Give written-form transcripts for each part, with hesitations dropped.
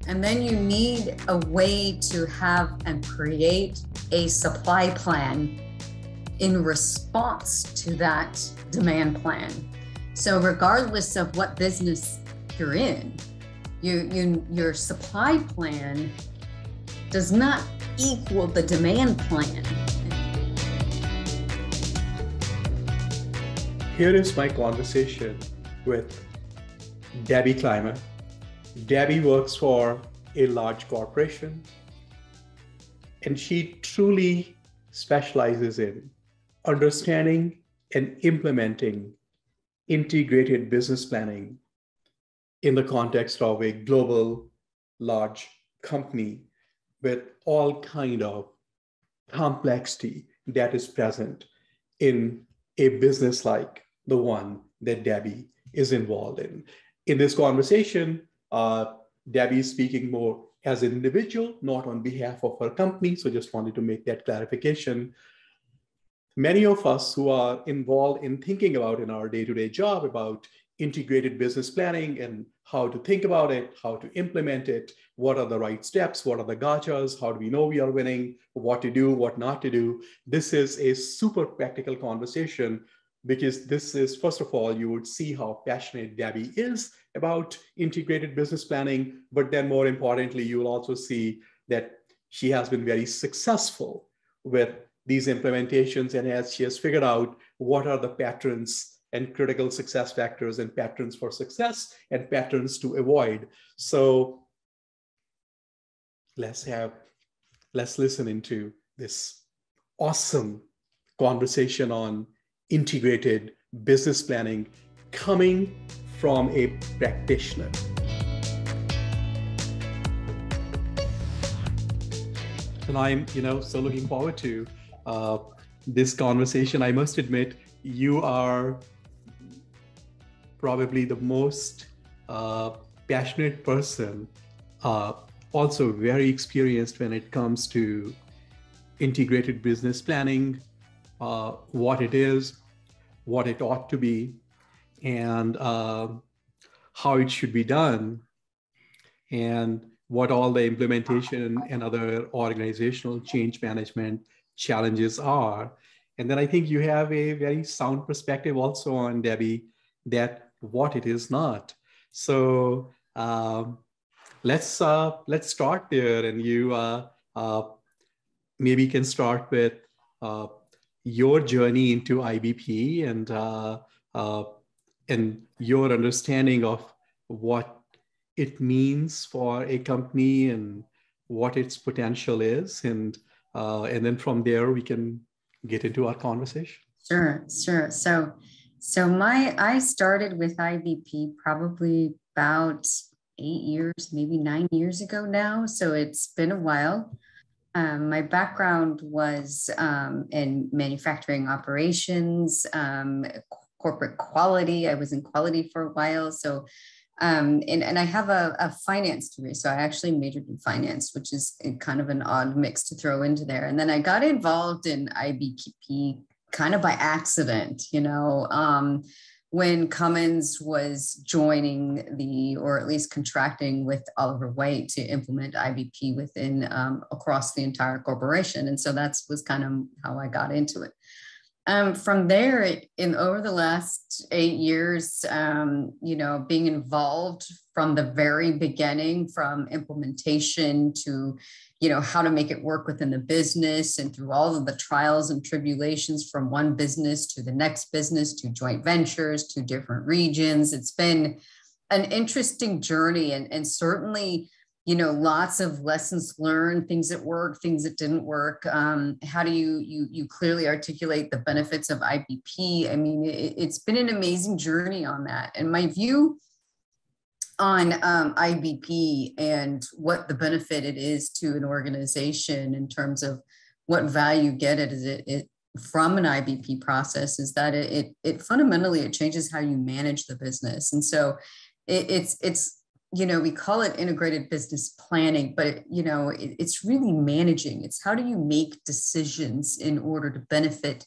And then you need a way to have and create a supply plan in response to that demand plan. So regardless of what business you're in, your supply plan does not equal the demand plan. Here is my conversation with Debbie Climer. Debbie works for a large corporation, and she truly specializes in understanding and implementing integrated business planning in the context of a global large company with all kind of complexity that is present in a business like the one that Debbie is involved in. In this conversation, Debbie is speaking more as an individual, not on behalf of her company. So just wanted to make that clarification. Many of us who are involved in thinking about in our day-to-day job about integrated business planning and how to think about it, how to implement it, what are the right steps, what are the gotchas, how do we know we are winning, what to do, what not to do. This is a super practical conversation because this is, first of all, you would see how passionate Debbie is about integrated business planning, but then more importantly, you will also see that she has been very successful with these implementations, and as she has figured out what are the patterns and critical success factors and patterns for success and patterns to avoid. So let's listen into this awesome conversation on integrated business planning coming from a practitioner. And I'm, so looking forward to this conversation. I must admit, you are probably the most passionate person, also very experienced when it comes to integrated business planning, what it is, what it ought to be, and how it should be done, and what all the implementation and other organizational change management challenges are. And then I think you have a very sound perspective also on, Debbie, that what it is not. So let's start there, and you maybe can start with your journey into IBP and your understanding of what it means for a company and what its potential is, and then from there we can get into our conversation. Sure. So I started with IBP probably about 8 years, maybe 9 years ago now. So it's been a while. My background was in manufacturing operations, corporate quality. I was in quality for a while. So, and I have a finance degree. So I actually majored in finance, which is kind of an odd mix to throw into there. And then I got involved in IBP kind of by accident, when Cummins was joining or at least contracting with Oliver White to implement IBP within across the entire corporation. And so that was kind of how I got into it. From there, over the last 8 years, being involved from the very beginning, from implementation to, how to make it work within the business, and through all of the trials and tribulations from one business to the next business, to joint ventures, to different regions. It's been an interesting journey, and certainly, lots of lessons learned, things that worked, things that didn't work. How do you clearly articulate the benefits of IBP? I mean, it's been an amazing journey on that. And my view on IBP and what the benefit it is to an organization in terms of what value get it from an IBP process is that it fundamentally changes how you manage the business. And so it's we call it integrated business planning, but it's really managing. It's how do you make decisions in order to benefit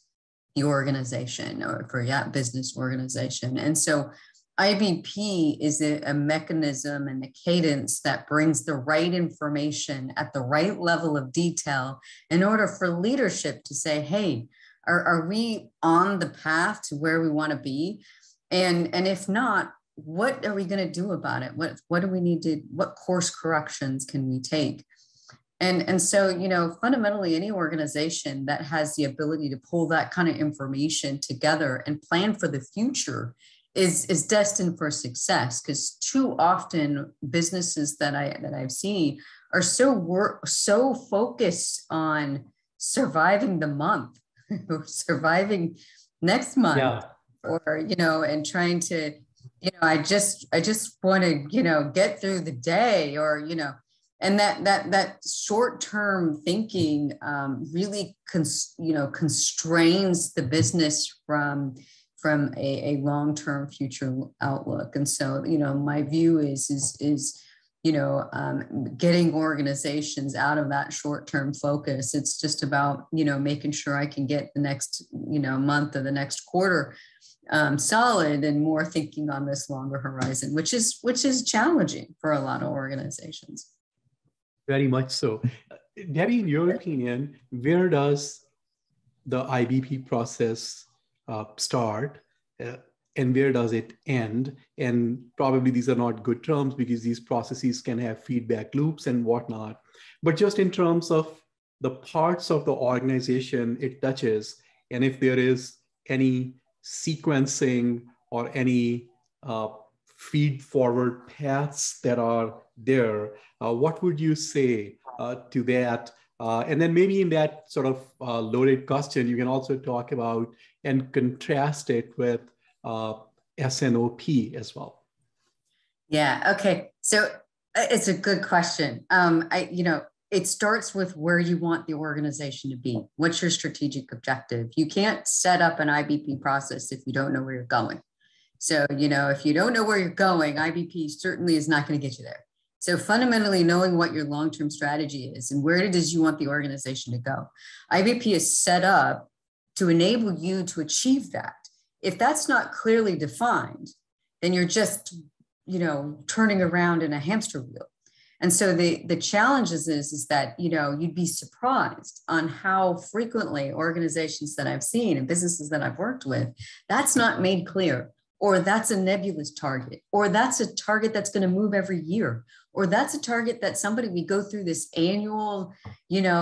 the organization or for that business organization. And so IBP is a mechanism and a cadence that brings the right information at the right level of detail in order for leadership to say, hey, are we on the path to where we want to be? And if not, what are we going to do about it? What do we need to, what course corrections can we take? And so, fundamentally, any organization that has the ability to pull that kind of information together and plan for the future is destined for success. Because too often businesses that I've seen are so focused on surviving the month or surviving next month, yeah. or and trying to, I just want to get through the day, or and that short-term thinking really constrains the business from a long-term future outlook. And so my view is getting organizations out of that short-term focus. It's just about making sure I can get the next month or the next quarter solid, and more thinking on this longer horizon, which is challenging for a lot of organizations. Very much so. Debbie, in your opinion, where does the IBP process start and where does it end? And probably these are not good terms because these processes can have feedback loops and whatnot. But just in terms of the parts of the organization it touches, and if there is any sequencing or any feed forward paths that are there, what would you say to that? And then maybe in that sort of loaded question, you can also talk about and contrast it with S&OP as well. Yeah. Okay. So it's a good question. It starts with where you want the organization to be. What's your strategic objective? You can't set up an IBP process if you don't know where you're going. So, if you don't know where you're going, IBP certainly is not going to get you there. So fundamentally knowing what your long-term strategy is and where it is you want the organization to go. IBP is set up to enable you to achieve that. If that's not clearly defined, then you're just, turning around in a hamster wheel. And so the challenges is that, you'd be surprised on how frequently organizations that I've seen and businesses that I've worked with, that's not made clear, or that's a nebulous target, or that's a target that's going to move every year, or that's a target that we go through this annual,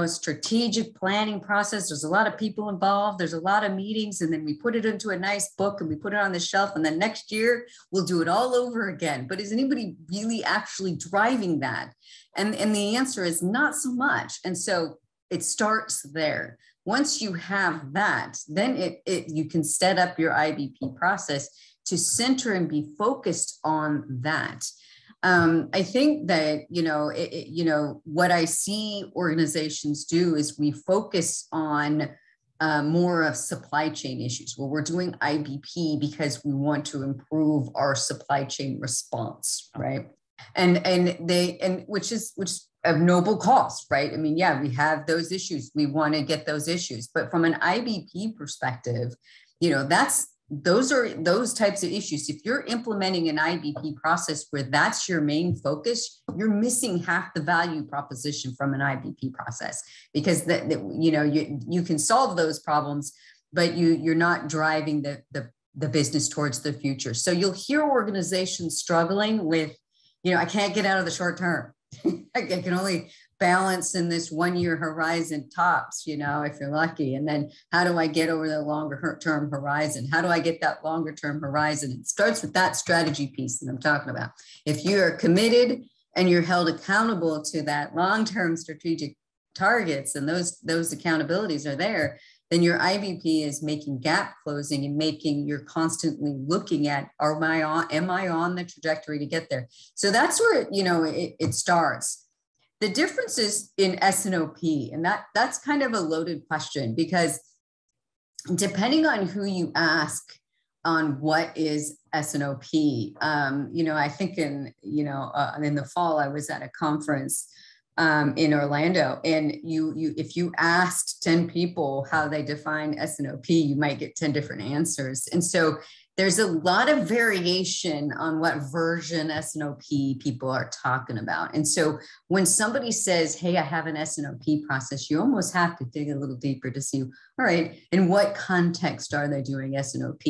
strategic planning process. There's a lot of people involved. There's a lot of meetings, and then we put it into a nice book and we put it on the shelf. And then next year we'll do it all over again. But is anybody really actually driving that? And the answer is not so much. And so it starts there. Once you have that, then you can set up your IBP process to center and be focused on that. I think that, what I see organizations do is we focus on more of supply chain issues. Well, we're doing IBP because we want to improve our supply chain response, right? And which is of noble cause, right? I mean, yeah, we have those issues. We want to get those issues, but from an IBP perspective, those are those types of issues. If you're implementing an IBP process where that's your main focus, you're missing half the value proposition from an IBP process, because you can solve those problems, but you're not driving the business towards the future. So you'll hear organizations struggling with, I can't get out of the short term. I can only balance in this 1 year horizon tops, if you're lucky. And then how do I get over the longer term horizon? How do I get that longer term horizon? It starts with that strategy piece that I'm talking about. If you are committed and you're held accountable to that long-term strategic targets, and those accountabilities are there, then your IBP is making gap closing and you're constantly looking at, am I on the trajectory to get there? So that's where, it starts. The difference is in S&OP, and that's kind of a loaded question, because depending on who you ask on what is S&OP, I think in the fall, I was at a conference in Orlando, and if you asked 10 people how they define S&OP, you might get 10 different answers. And so there's a lot of variation on what version S&OP people are talking about. And so when somebody says, hey, I have an S&OP process, you almost have to dig a little deeper to see, all right, in what context are they doing S&OP?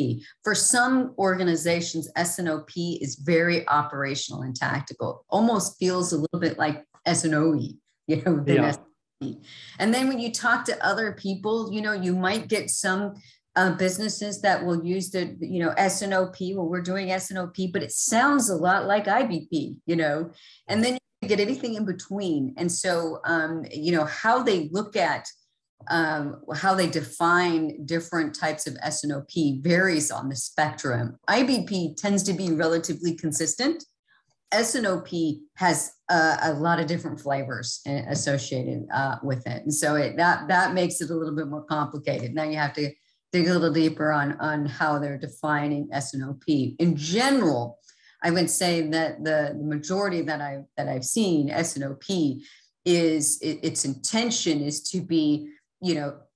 For some organizations, S&OP is very operational and tactical, almost feels a little bit like S&OE, than S&OP. And then when you talk to other people, you might get some businesses that will use the, S&OP. Well, we're doing S&OP, but it sounds a lot like IBP, and then you get anything in between. And so, how they look at, how they define different types of S&OP varies on the spectrum. IBP tends to be relatively consistent. S&OP has a lot of different flavors associated with it. And so that makes it a little bit more complicated. Now you have to dig a little deeper on how they're defining S&OP. In general, I would say that the majority that I've seen S&OP is its intention is to be,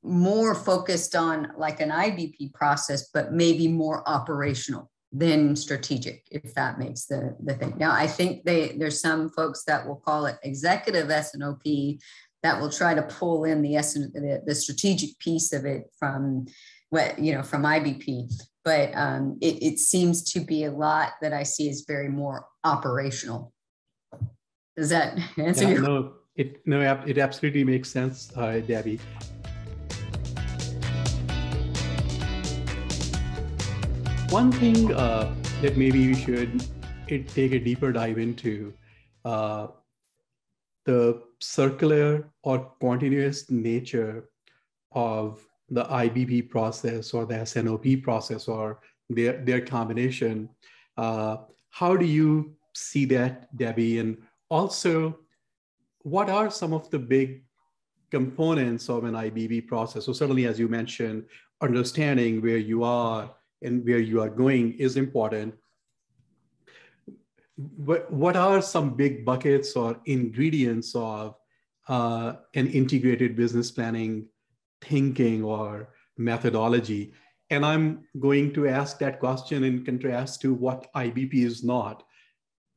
more focused on like an IBP process, but maybe more operational than strategic, if that makes the thing. Now, I think there's some folks that will call it executive S&OP that will try to pull in the strategic piece of it from from IBP, but it seems to be a lot that I see is very more operational. Does that answer your question? It absolutely makes sense, Debbie. One thing that maybe we should take a deeper dive into, the circular or continuous nature of the IBP process or the S&OP process or their combination. How do you see that, Debbie? And also, what are some of the big components of an IBP process? So certainly, as you mentioned, understanding where you are and where you are going is important. What are some big buckets or ingredients of an integrated business planning thinking or methodology? And I'm going to ask that question in contrast to what IBP is not.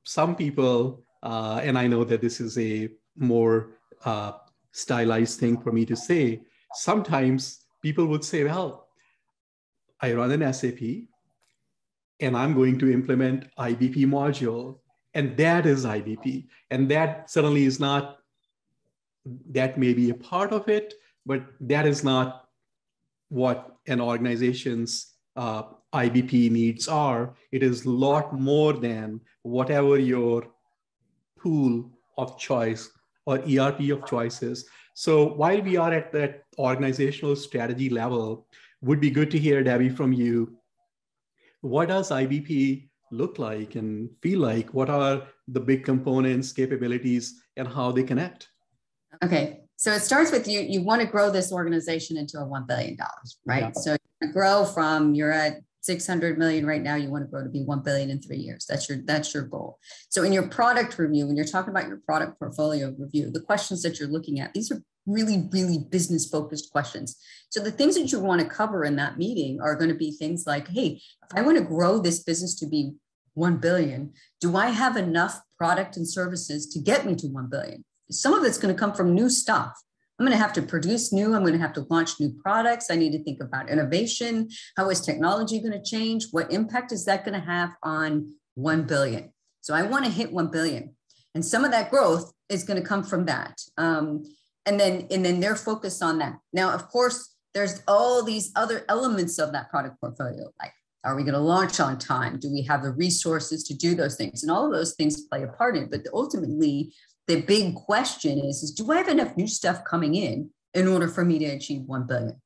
Some people, and I know that this is a more stylized thing for me to say, sometimes people would say, well, I run an SAP and I'm going to implement IBP module, and that is IBP. And that certainly is not, that may be a part of it, but that is not what an organization's IBP needs are. It is a lot more than whatever your tool of choice or ERP of choice is. So while we are at that organizational strategy level, would be good to hear, Debbie, from you. What does IBP look like and feel like? What are the big components, capabilities, and how they connect? Okay. So it starts with you want to grow this organization into a $1 billion, right? Yeah. So you grow from, you're at 600 million right now, you want to grow to be 1 billion in 3 years. That's your goal. So in your product review, when you're talking about your product portfolio review, the questions that you're looking at, these are really, really business focused questions. So the things that you want to cover in that meeting are going to be things like, hey, if I want to grow this business to be 1 billion, do I have enough product and services to get me to 1 billion? Some of it's going to come from new stuff. I'm going to have to produce new, I'm going to have to launch new products. I need to think about innovation. How is technology going to change? What impact is that going to have on 1 billion? So I want to hit 1 billion. And some of that growth is going to come from that. And then they're focused on that. Now, of course, there's all these other elements of that product portfolio, like, are we going to launch on time? Do we have the resources to do those things? And all of those things play a part in it. But ultimately, the big question is do I have enough new stuff coming in order for me to achieve 1 billion?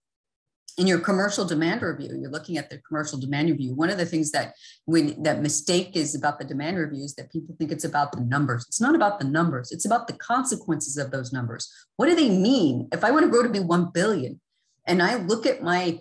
In your commercial demand review, you're looking at the commercial demand review. One of the things that mistake is about the demand reviews that people think it's about the numbers. It's not about the numbers. It's about the consequences of those numbers. What do they mean? If I want to grow to be 1 billion and I look at my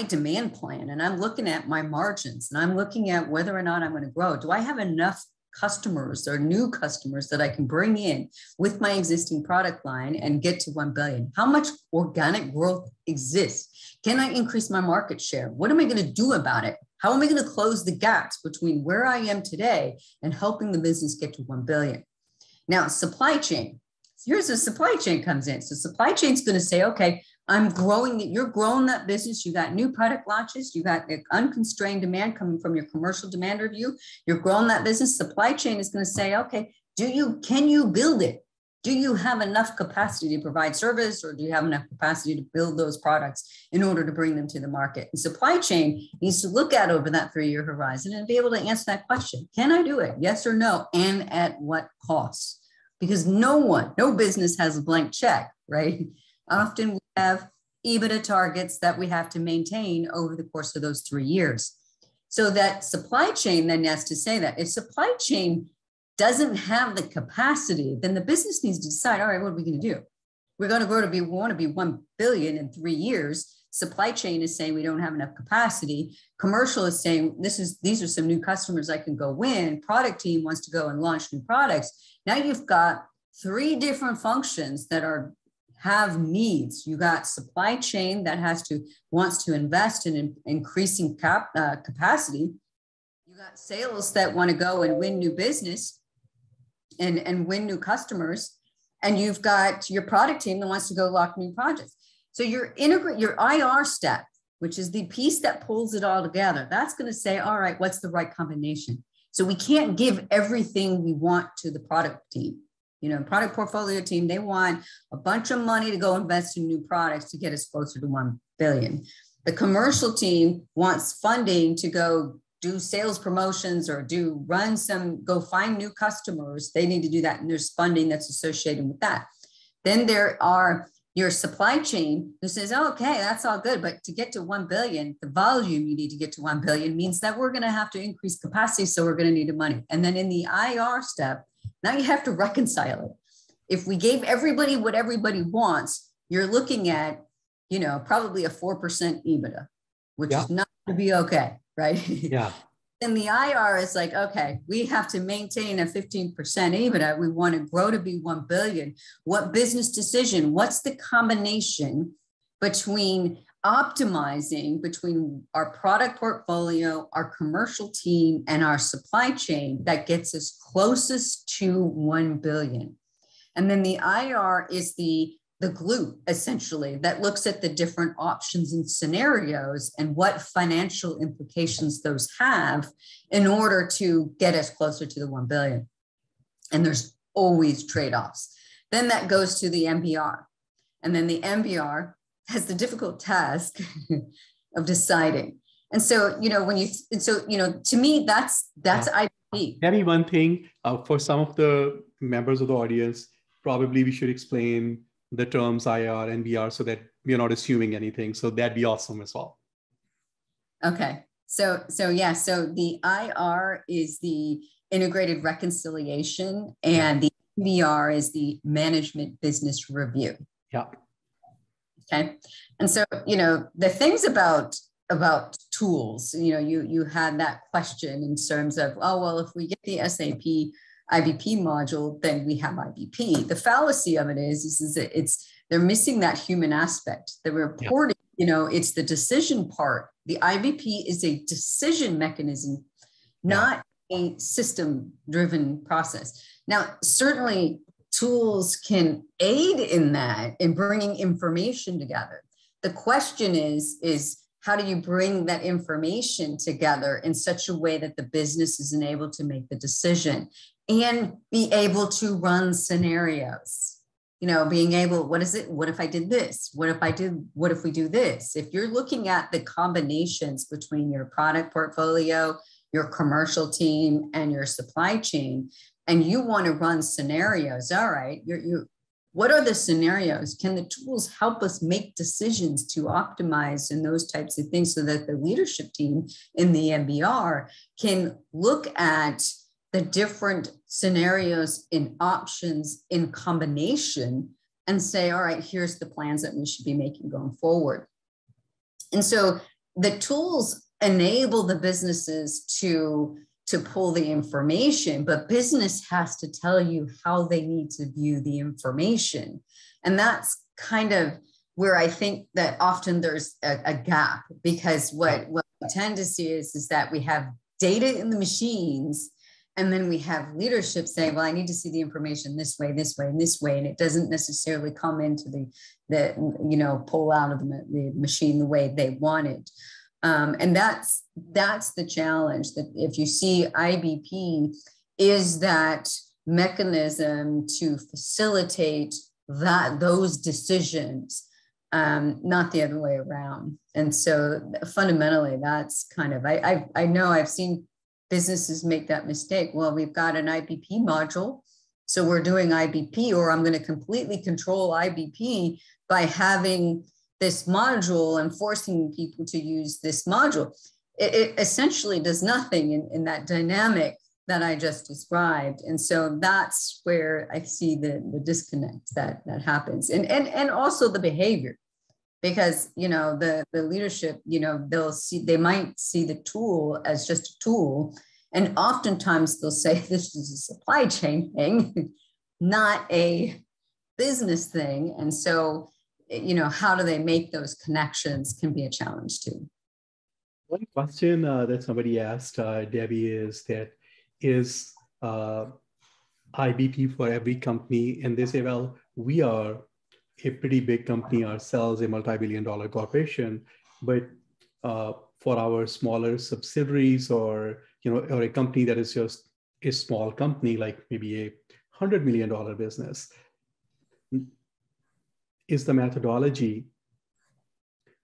demand plan and I'm looking at my margins and I'm looking at whether or not I'm going to grow, do I have enough customers or new customers that I can bring in with my existing product line and get to 1 billion? How much organic growth exists? Can I increase my market share? What am I going to do about it? How am I going to close the gaps between where I am today and helping the business get to 1 billion? Now, supply chain. Here's where supply chain comes in. So supply chain is going to say, okay, I'm growing, you're growing that business. You got new product launches. You got unconstrained demand coming from your commercial demand review. You're growing that business. Supply chain is going to say, okay, can you build it? Do you have enough capacity to provide service, or do you have enough capacity to build those products in order to bring them to the market? And supply chain needs to look at over that 3-year horizon and be able to answer that question. Can I do it? Yes or no? And at what cost? Because no business has a blank check, right? Often we have EBITDA targets that we have to maintain over the course of those 3 years. So that supply chain then has to say that if supply chain doesn't have the capacity, then the business needs to decide, all right, what are we going to do? We're going to grow we want to be 1 billion in 3 years. Supply chain is saying we don't have enough capacity. Commercial is saying these are some new customers I can go win. Product team wants to go and launch new products. Now you've got 3 different functions that have needs. You got supply chain that wants to invest in increasing capacity. You got sales that want to go and win new business and win new customers. And you've got your product team that wants to go lock new projects. So your IR step, which is the piece that pulls it all together, that's going to say, all right, what's the right combination? So we can't give everything we want to the product team. Product portfolio team, they want a bunch of money to go invest in new products to get us closer to 1 billion. The commercial team wants funding to go do sales promotions or go find new customers. They need to do that, and there's funding that's associated with that. Then there are your supply chain who says, oh, okay, that's all good, but to get to 1 billion, the volume you need to get to 1 billion means that we're going to have to increase capacity, so we're going to need the money. And then in the IR step, now you have to reconcile it. If we gave everybody what everybody wants, you're looking at, probably a 4% EBITDA, which is not going to be okay, right? Yeah. And the IR is like, okay, we have to maintain a 15% EBITDA. We want to grow to be 1 billion. What business decision? What's the combination between optimizing between our product portfolio, our commercial team, and our supply chain that gets us closest to 1 billion? And then the IR is the glue, essentially, that looks at the different options and scenarios and what financial implications those have in order to get us closer to the 1 billion. And there's always trade-offs. Then that goes to the MBR. And then the MBR has the difficult task of deciding. And so, to me, that's IBP. Maybe one thing for some of the members of the audience, probably we should explain the terms IR and BR so that we're not assuming anything. So that'd be awesome as well. Okay. So the IR is the integrated reconciliation, and the BR is the management business review. Yeah. Okay. And so, the things about tools, you had that question in terms of, oh, well, if we get the SAP IBP module, then we have IBP. The fallacy of it is that they're missing that human aspect. The reporting, it's the decision part. The IBP is a decision mechanism, not a system-driven process. Now, certainly tools can aid in that, in bringing information together. The question is how do you bring that information together in such a way that the business is enabled to make the decision and be able to run scenarios? Being able, what is it? What if I did this? What if we do this? If you're looking at the combinations between your product portfolio, your commercial team, and your supply chain, and you want to run scenarios, all right, what are the scenarios? Can the tools help us make decisions to optimize and those types of things so that the leadership team in the MBR can look at the different scenarios and options in combination and say, all right, here's the plans that we should be making going forward. And so the tools enable the businesses to pull the information, but business has to tell you how they need to view the information. And that's kind of where I think that often there's a gap, because what tend to see is that we have data in the machines, and then we have leadership saying, well, I need to see the information this way, this way, and this way. And it doesn't necessarily come into the pull out of the machine the way they want it. And that's the challenge, that if you see IBP is that mechanism to facilitate those decisions, not the other way around. And so fundamentally, that's kind of, I know I've seen businesses make that mistake. Well, we've got an IBP module, so we're doing IBP, or I'm going to completely control IBP by having this module and forcing people to use this module. It essentially does nothing in that dynamic that I just described. And so that's where I see the disconnect that happens. And also the behavior, because, the leadership, they might see the tool as just a tool. And oftentimes they'll say, this is a supply chain thing, not a business thing. And so, how do they make those connections can be a challenge too. One question that somebody asked, Debbie, is IBP for every company? And they say, well, we are a pretty big company ourselves, a multi-billion-dollar corporation, but for our smaller subsidiaries, or a company that is just a small company, like maybe a $100 million business, is the methodology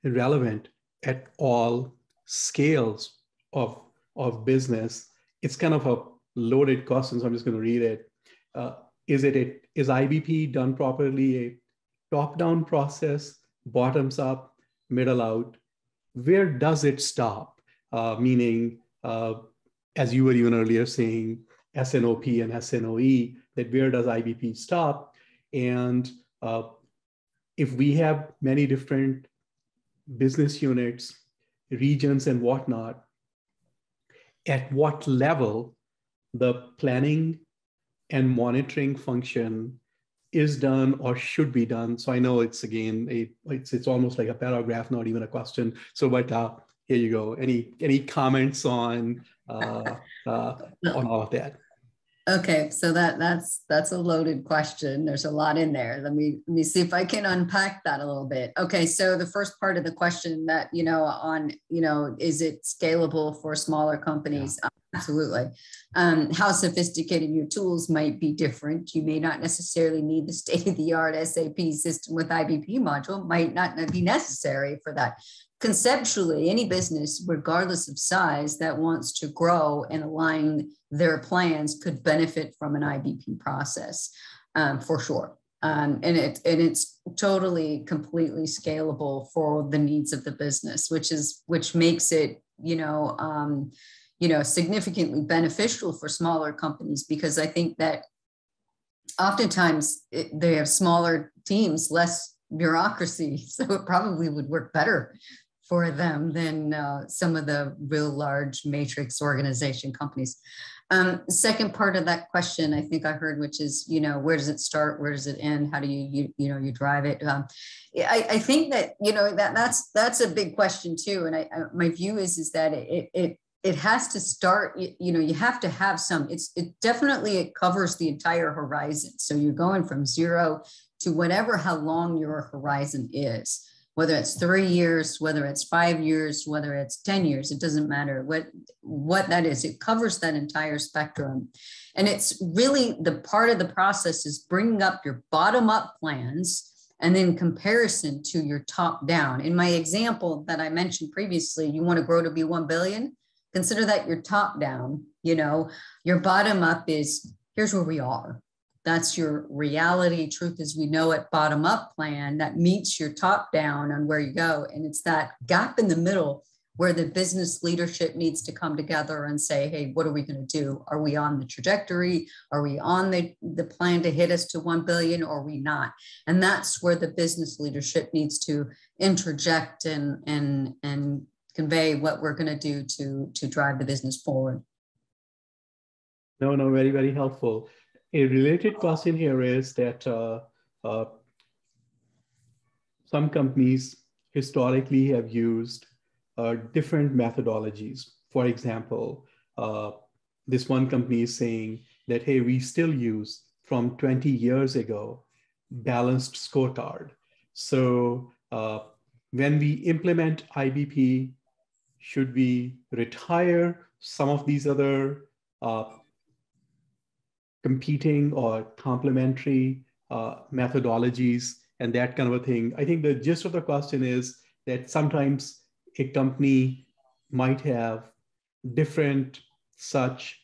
relevant at all scales of business? It's kind of a loaded question, so I'm just going to read it. Is IBP done properly a top-down process, bottoms up, middle out? Where does it stop? Meaning, as you were even earlier saying, S&OP and S&OE, that where does IBP stop? And if we have many different business units, regions, and whatnot, at what level the planning and monitoring function is done or should be done? So I know it's, again, it's almost like a paragraph, not even a question. So, but here you go. Any comments on all of that? Okay, so that's a loaded question. There's a lot in there. Let me see if I can unpack that a little bit. Okay, so the first part of the question that, is it scalable for smaller companies? Yeah. Absolutely. How sophisticated your tools might be different. You may not necessarily need the state-of-the-art SAP system with IBP module, might not be necessary for that. Conceptually, any business, regardless of size, that wants to grow and align their plans could benefit from an IBP process, for sure. And it's totally, completely scalable for the needs of the business, which makes it, significantly beneficial for smaller companies, because I think that oftentimes they have smaller teams, less bureaucracy, so it probably would work better for them than some of the real large matrix organization companies. Second part of that question, I think I heard, which is, where does it start? Where does it end? How do you drive it? I think that, that's a big question too. And my view is that it has to start, you have to have some, it covers the entire horizon. So you're going from zero to how long your horizon is, whether it's 3 years, whether it's 5 years, whether it's 10 years, it doesn't matter what that is. It covers that entire spectrum. And it's really the part of the process is bringing up your bottom up plans and then comparison to your top down. In my example that I mentioned previously, you want to grow to be 1 billion, consider that your top down, your bottom up is, here's where we are. That's your reality, truth as we know it, bottom up plan that meets your top down on where you go. And it's that gap in the middle where the business leadership needs to come together and say, hey, what are we going to do? Are we on the trajectory? Are we on the plan to hit us to 1 billion, or are we not? And that's where the business leadership needs to interject and convey what we're going to do to drive the business forward. No, very, very helpful. A related question here is that some companies historically have used different methodologies. For example, this one company is saying that, hey, we still use from 20 years ago balanced scorecard. So when we implement IBP, should we retire some of these other competing or complementary methodologies and that kind of a thing? I think the gist of the question is that sometimes a company might have different such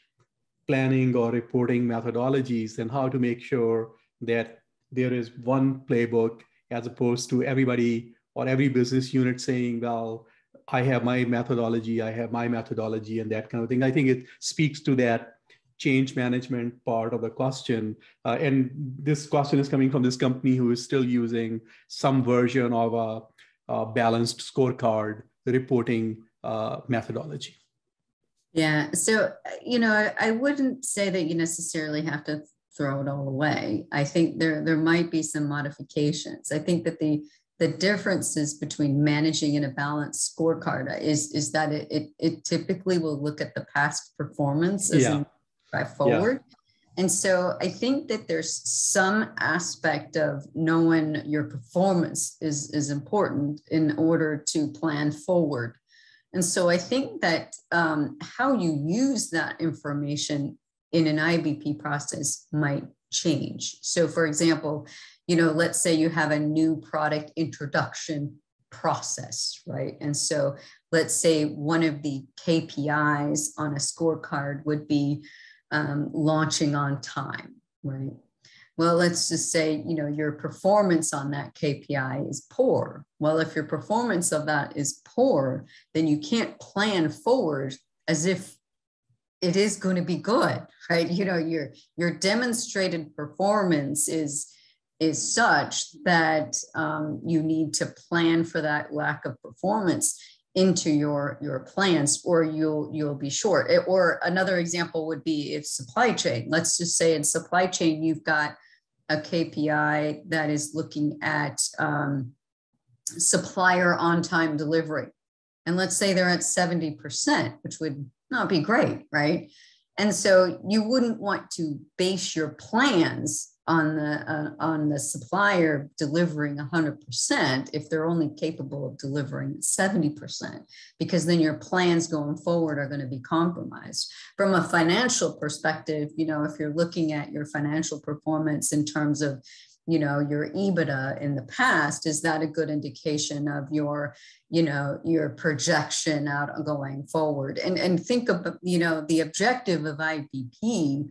planning or reporting methodologies, and how to make sure that there is one playbook as opposed to everybody or every business unit saying, well, I have my methodology, and that kind of thing. I think it speaks to that change management part of the question. And this question is coming from this company who is still using some version of a balanced scorecard reporting methodology. Yeah. So, I wouldn't say that you necessarily have to throw it all away. I think there might be some modifications. I think that the differences between managing in a balanced scorecard is that it typically will look at the past performance as a drive forward. Yeah. And so I think that there's some aspect of knowing your performance is important in order to plan forward. And so I think that how you use that information in an IBP process might change. So for example, let's say you have a new product introduction process, right? And so let's say one of the KPIs on a scorecard would be launching on time, right? Well, let's just say, your performance on that KPI is poor. Well, if your performance of that is poor, then you can't plan forward as if it is going to be good, right? Your demonstrated performance is such that you need to plan for that lack of performance into your plans, or you'll be short. Or another example would be if supply chain. Let's just say in supply chain, you've got a KPI that is looking at supplier on-time delivery. And let's say they're at 70%, which would not be great, right? And so you wouldn't want to base your plans on the supplier delivering 100% if they're only capable of delivering 70%, because then your plans going forward are going to be compromised. From a financial perspective, if you're looking at your financial performance in terms of your EBITDA in the past, is that a good indication of your projection out going forward? And think of, the objective of IBP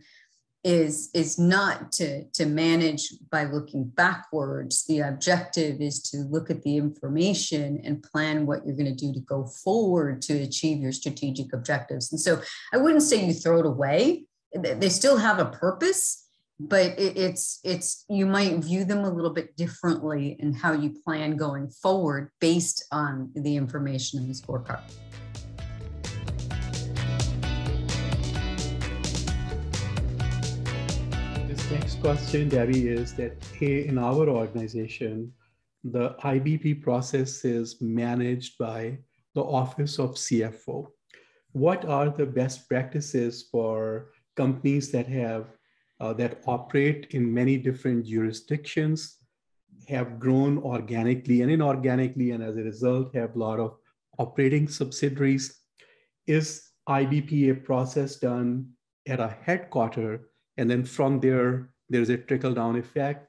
is not to manage by looking backwards. The objective is to look at the information and plan what you're going to do to go forward to achieve your strategic objectives. And so I wouldn't say you throw it away. They still have a purpose, but it's you might view them a little bit differently in how you plan going forward based on the information in the scorecard. Next question, Debbie, is that in our organization, the IBP process is managed by the Office of CFO. What are the best practices for companies that have that operate in many different jurisdictions, have grown organically and inorganically, and as a result have a lot of operating subsidiaries? Is IBP a process done at a headquarters, and then from there's a trickle-down effect?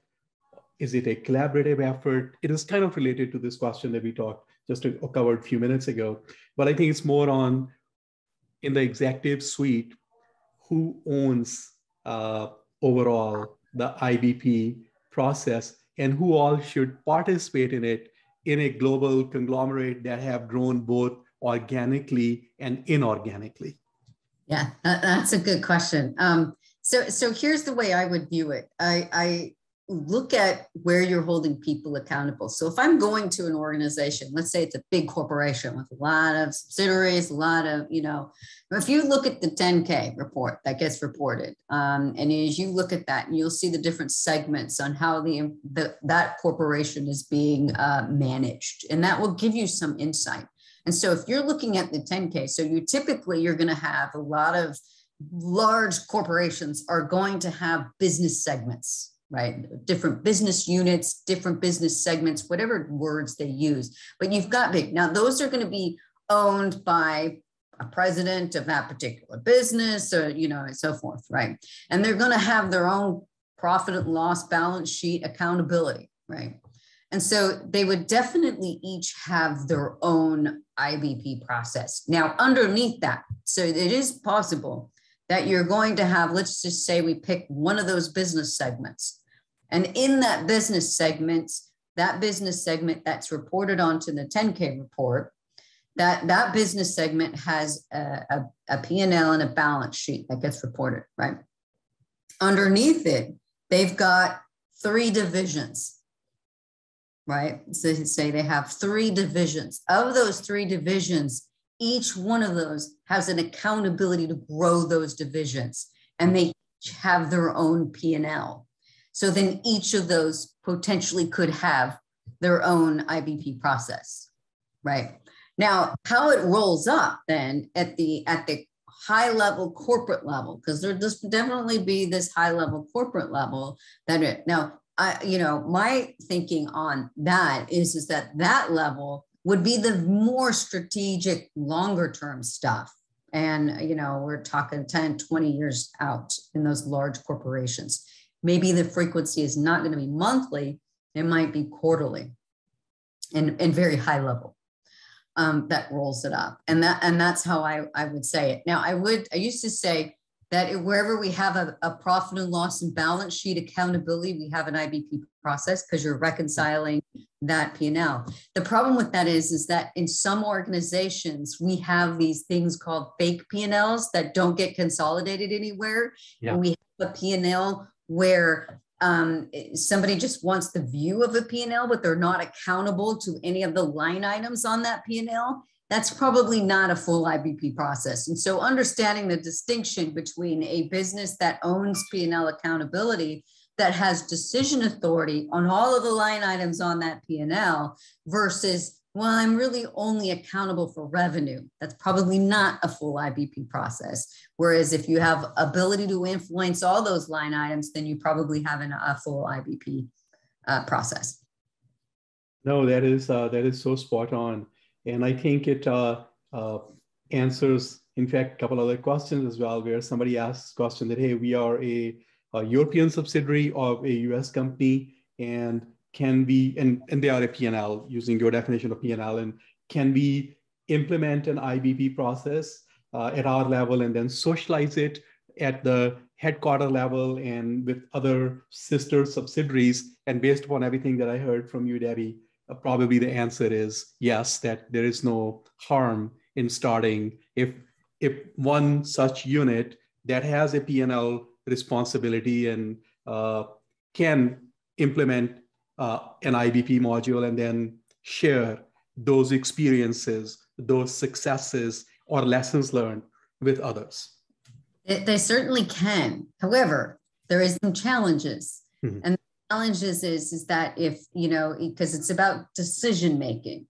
Is it a collaborative effort? It is kind of related to this question that we covered a few minutes ago, but I think it's more on, in the executive suite, who owns overall the IBP process, and who all should participate in it in a global conglomerate that have grown both organically and inorganically? Yeah, that's a good question. So here's the way I would view it. I look at where you're holding people accountable. So if I'm going to an organization, let's say it's a big corporation with a lot of subsidiaries, a lot of, if you look at the 10K report that gets reported, and as you look at that, you'll see the different segments on how that corporation is being managed. And that will give you some insight. And so if you're looking at the 10K, so you're going to have a lot of large corporations are going to have business segments, right? Different business units, different business segments, whatever words they use. But you've got big. Now, those are going to be owned by a president of that particular business, or, and so forth, right? And they're going to have their own profit and loss balance sheet accountability, right? And so they would definitely each have their own IBP process. Now, underneath that, so it is possible that you're going to have, let's just say we pick one of those business segments. And in that business segment that's reported onto the 10K report, that business segment has a P&L and a balance sheet that gets reported, right? Underneath it, they've got 3 divisions, right? So say they have 3 divisions. Of those 3 divisions, each one of those has an accountability to grow those divisions, and they each have their own P&L. So then each of those potentially could have their own IBP process, right? Now, how it rolls up then at the high level corporate level, because there just definitely be this high level corporate level my thinking on that is that level would be the more strategic, longer term stuff. And, we're talking 10, 20 years out in those large corporations. Maybe the frequency is not going to be monthly. It might be quarterly and very high level. That rolls it up. And that's how I would say it. Now, I used to say that wherever we have a profit and loss and balance sheet accountability, we have an IBP process because you're reconciling that P&L. The problem with that is that in some organizations, we have these things called fake P&Ls that don't get consolidated anywhere. Yeah. And we have a P&L where somebody just wants the view of a P&L, but they're not accountable to any of the line items on that P&L. That's probably not a full IBP process. And so understanding the distinction between a business that owns P&L accountability, that has decision authority on all of the line items on that P&L versus, well, I'm really only accountable for revenue. That's probably not a full IBP process. Whereas if you have ability to influence all those line items, then you probably have a full IBP process. No, that is so spot on. And I think it answers, in fact, a couple other questions as well, where somebody asks a question that, hey, we are a European subsidiary of a US company, and can we, and they are a P&L, using your definition of P&L, and can we implement an IBP process at our level and then socialize it at the headquarter level and with other sister subsidiaries? And based upon everything that I heard from you, Debbie, probably the answer is yes, that there is no harm in starting if one such unit that has a P&L responsibility and can implement an IBP module and then share those experiences, those successes or lessons learned with others. They certainly can. However, there is some challenges. Mm-hmm. And the challenges is that because it's about decision making.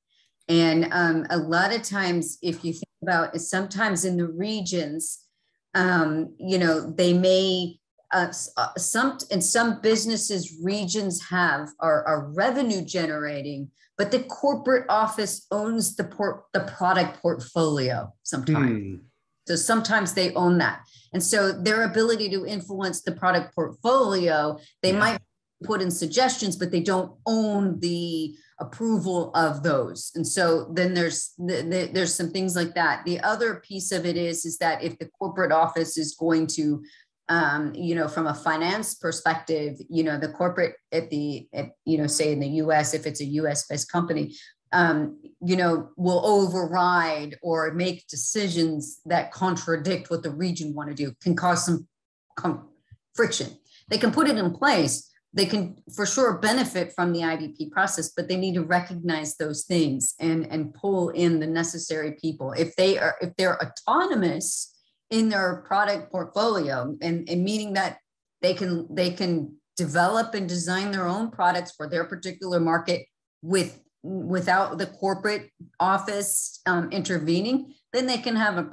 And a lot of times, if you think about it, sometimes in the regions, they may, in some businesses, regions are revenue generating, but the corporate office owns the product portfolio sometimes. So sometimes they own that. And so their ability to influence the product portfolio, they might put in suggestions, but they don't own the approval of those. And so then there's some things like that. The other piece of it is that if the corporate office is going to, from a finance perspective, the corporate say in the US, if it's a US based company, will override or make decisions that contradict what the region want to do, can cause some friction. They can put it in place. They can for sure benefit from the IBP process, but they need to recognize those things and pull in the necessary people. If they're autonomous in their product portfolio, and meaning that they can develop and design their own products for their particular market with without the corporate office intervening, then they can have a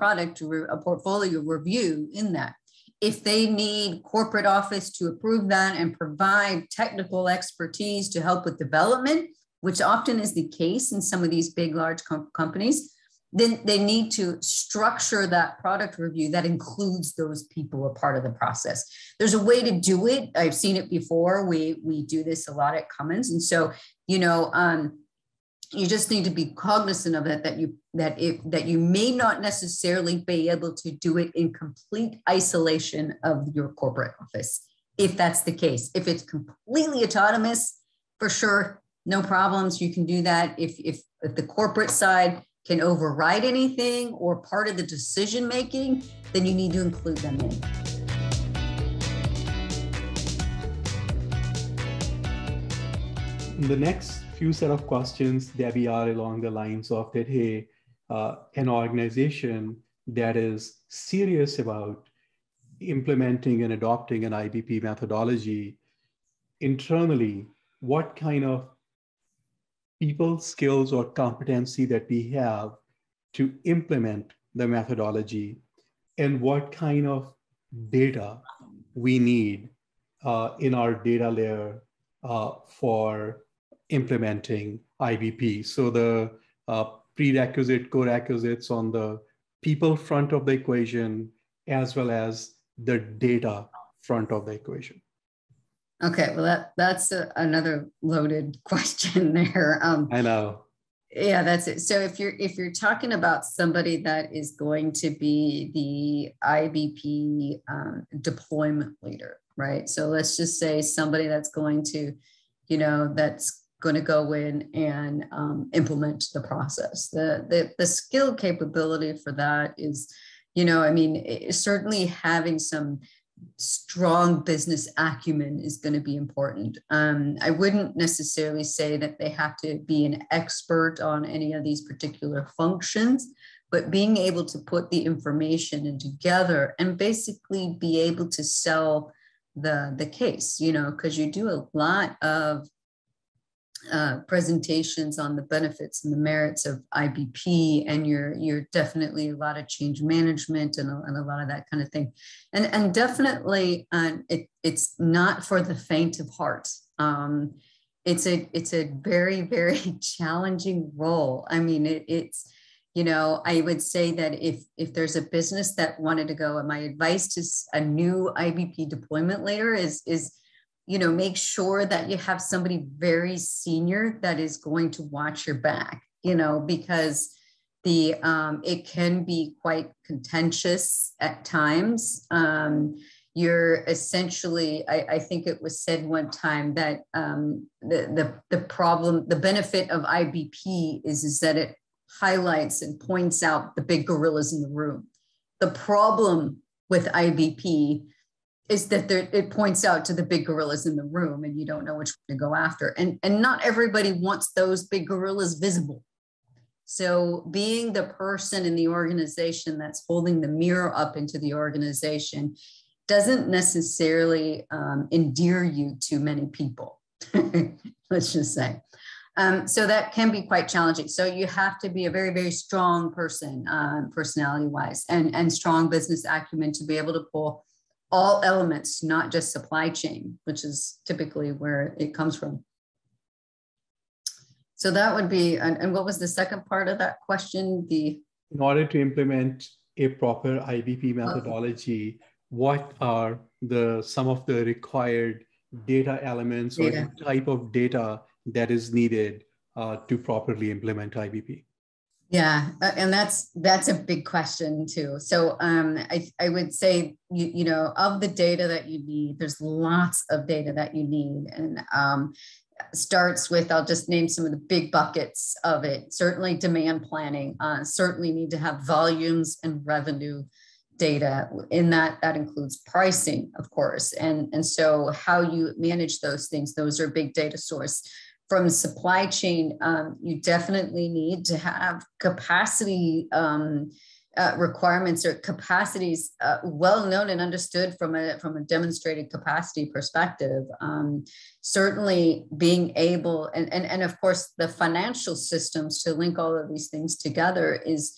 a portfolio review in that. If they need corporate office to approve that and provide technical expertise to help with development, which often is the case in some of these big, large companies, then they need to structure that product review that includes those people a part of the process. There's a way to do it. I've seen it before. We do this a lot at Cummins. And so, you just need to be cognizant of it, that you may not necessarily be able to do it in complete isolation of your corporate office. If that's the case, if it's completely autonomous, for sure, no problems. You can do that. If the corporate side can override anything or part of the decision making, then you need to include them in. The next few set of questions, Debbie, are along the lines of that, hey, an organization that is serious about implementing and adopting an IBP methodology internally, what kind of people skills or competency that we have to implement the methodology, and what kind of data we need in our data layer for implementing IBP. So the co-requisites on the people front of the equation, as well as the data front of the equation. Okay, well, that's another loaded question there. I know. Yeah, that's it. So if you're talking about somebody that is going to be the IBP deployment leader, right? So let's just say somebody that's going to, that's going to go in and implement the process. The skill capability for that is, certainly having some strong business acumen is going to be important. I wouldn't necessarily say that they have to be an expert on any of these particular functions, but being able to put the information in together and basically be able to sell the case, because you do a lot of presentations on the benefits and the merits of IBP, and you're definitely a lot of change management and a lot of that kind of thing, and definitely it's not for the faint of heart. It's a very, very challenging role. I mean, it's I would say that if there's a business that wanted to go, and my advice to a new IBP deployment leader is make sure that you have somebody very senior that is going to watch your back, because it can be quite contentious at times. You're essentially, I think it was said one time that the benefit of IBP is that it highlights and points out the big gorillas in the room. The problem with IBP is that it points out to the big gorillas in the room, and you don't know which one to go after. And not everybody wants those big gorillas visible. So being the person in the organization that's holding the mirror up into the organization doesn't necessarily endear you to many people, let's just say. So that can be quite challenging. So you have to be a very, very strong person, personality-wise, and strong business acumen to be able to pull all elements, not just supply chain, which is typically where it comes from. So that would be, and what was the second part of that question? In order to implement a proper IBP methodology, what are some of the required data elements or the type of data that is needed to properly implement IBP? Yeah, and that's a big question too. So I would say, of the data that you need, there's lots of data that you need, and starts with, I'll just name some of the big buckets of it. Certainly demand planning, certainly need to have volumes and revenue data. In that includes pricing, of course. And so how you manage those things, those are big data source. From supply chain, you definitely need to have capacity requirements or capacities well known and understood from a demonstrated capacity perspective. Certainly being able, and of course the financial systems to link all of these things together is,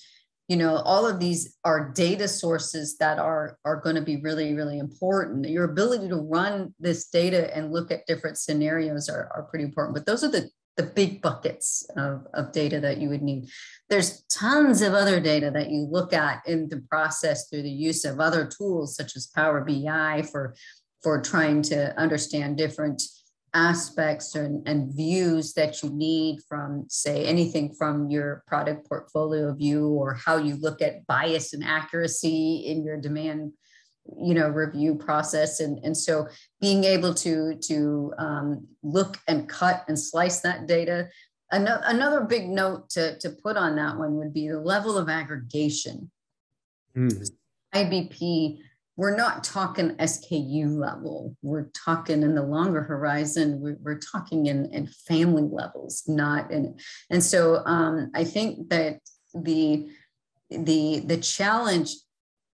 all of these are data sources that are going to be really, really important. Your ability to run this data and look at different scenarios are pretty important, but those are the big buckets of data that you would need. There's tons of other data that you look at in the process through the use of other tools such as Power BI for trying to understand different aspects and views that you need from, say, anything from your product portfolio view, or how you look at bias and accuracy in your demand review process. And so being able to look and cut and slice that data. Another big note to put on that one would be the level of aggregation. IBP, we're not talking SKU level. We're talking in the longer horizon, we're talking in family levels, not in. And so I think that the challenge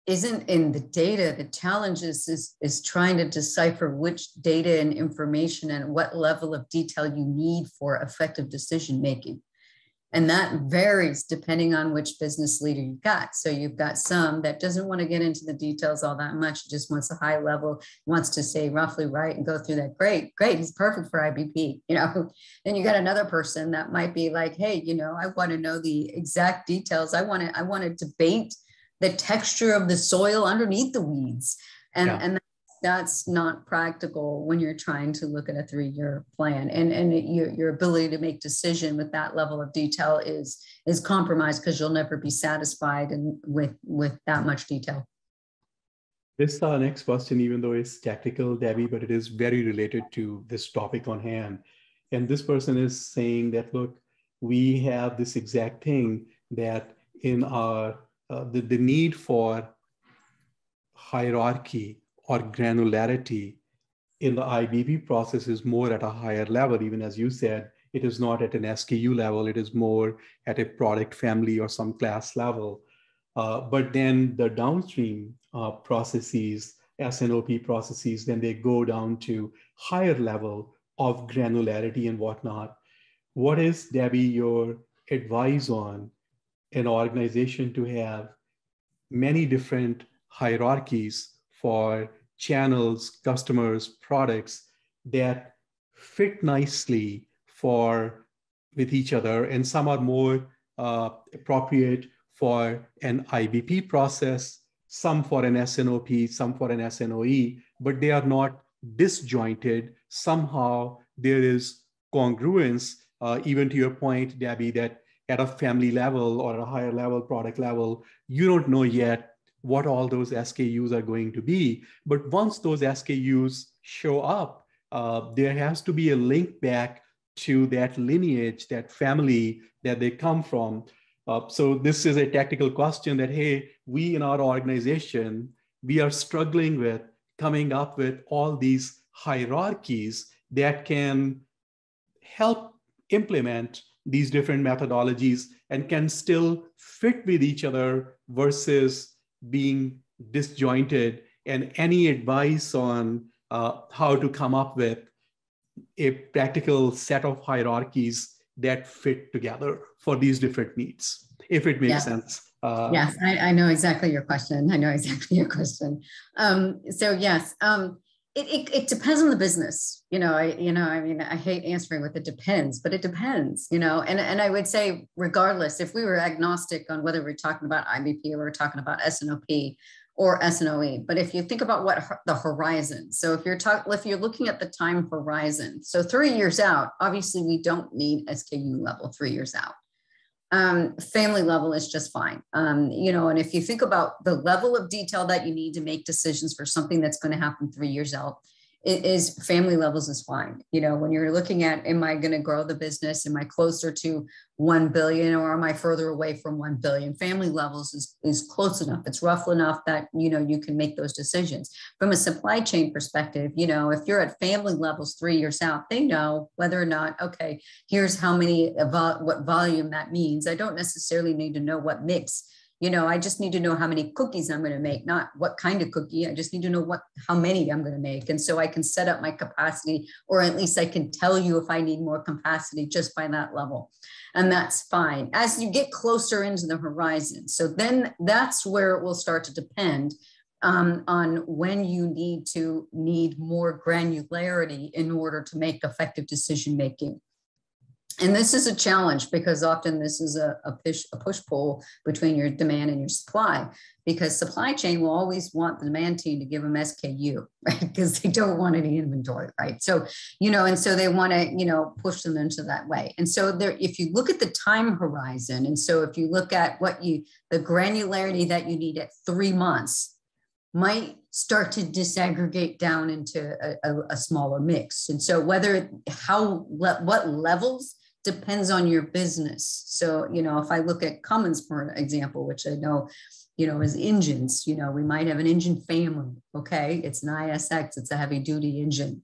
isn't in the data. The challenge is trying to decipher which data and information and what level of detail you need for effective decision making. And that varies depending on which business leader you've got. So you've got some that doesn't want to get into the details all that much, just wants a high level, wants to say roughly right and go through that. Great, he's perfect for IBP. Then you got another person that might be like, hey, I want to know the exact details. I want to debate the texture of the soil underneath the weeds. And that's not practical when you're trying to look at a 3-year plan. And your ability to make decision with that level of detail is compromised, because you'll never be satisfied with that much detail. This next question, even though it's technical, Debbie, but it is very related to this topic on hand. And this person is saying that, look, we have this exact thing that in our the need for hierarchy or granularity in the IBP process is more at a higher level. Even as you said, it is not at an SKU level, it is more at a product family or some class level. But then the downstream processes, S&OP processes, then they go down to higher level of granularity and whatnot. What is, Debbie, your advice on an organization to have many different hierarchies for channels, customers, products that fit nicely with each other, and some are more appropriate for an IBP process, some for an S&OP, some for an S&OE, but they are not disjointed. Somehow there is congruence, even to your point, Debbie, that at a family level or a higher level, product level, you don't know yet what all those SKUs are going to be. But once those SKUs show up, there has to be a link back to that lineage, that family that they come from. So this is a technical question that, hey, we in our organization, we are struggling with coming up with all these hierarchies that can help implement these different methodologies and can still fit with each other versus being disjointed. And any advice on how to come up with a practical set of hierarchies that fit together for these different needs, if it makes sense. Yes, I know exactly your question. So yes, it depends on the business. I hate answering with it depends, but it depends, and I would say, regardless, if we were agnostic on whether we're talking about IBP or we're talking about S&OP or S&OE, but if you think about what the horizon, so if you're looking at the time horizon, so 3 years out, obviously we don't need SKU level 3 years out. Family level is just fine. And if you think about the level of detail that you need to make decisions for something that's going to happen 3 years out, it is family levels is fine. When you're looking at, am I going to grow the business? Am I closer to 1 billion or am I further away from 1 billion? Family levels is close enough. It's rough enough that, you can make those decisions. From a supply chain perspective, if you're at family levels 3 years out, they know whether or not, okay, here's how many, what volume that means. I don't necessarily need to know what mix I just need to know how many cookies I'm going to make, not what kind of cookie. I just need to know how many I'm going to make. And so I can set up my capacity, or at least I can tell you if I need more capacity just by that level. And that's fine. As you get closer into the horizon, so then that's where it will start to depend on when you need more granularity in order to make effective decision making. And this is a challenge because often this is a push-pull between your demand and your supply, because supply chain will always want the demand team to give them SKU, right? Because they don't want any inventory, right? So, and so they want to, push them into that way. And so if you look at the time horizon, and so if you look at the granularity that you need at 3 months, might start to disaggregate down into a smaller mix. And so what levels depends on your business. So, if I look at Cummins, for example, which I know, is engines, we might have an engine family. Okay. It's an ISX, it's a heavy duty engine,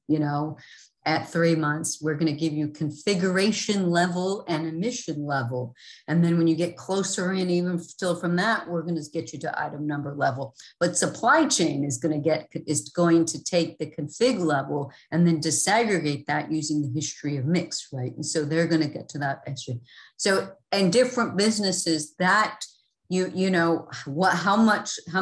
at 3 months, we're going to give you configuration level and emission level. And then when you get closer in, even still from that, we're going to get you to item number level. But supply chain is going to take the config level and then disaggregate that using the history of mix, right? And so they're going to get to that issue. So, and different businesses that how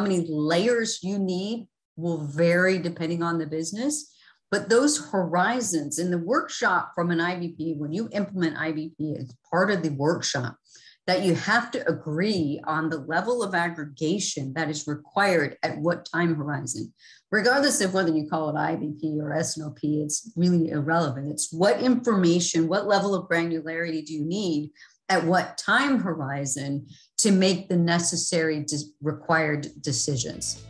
many layers you need will vary depending on the business. But those horizons in the workshop from an IBP, when you implement IBP as part of the workshop, that you have to agree on the level of aggregation that is required at what time horizon. Regardless of whether you call it IBP or S&OP, it's really irrelevant. It's what information, what level of granularity do you need at what time horizon to make the necessary required decisions.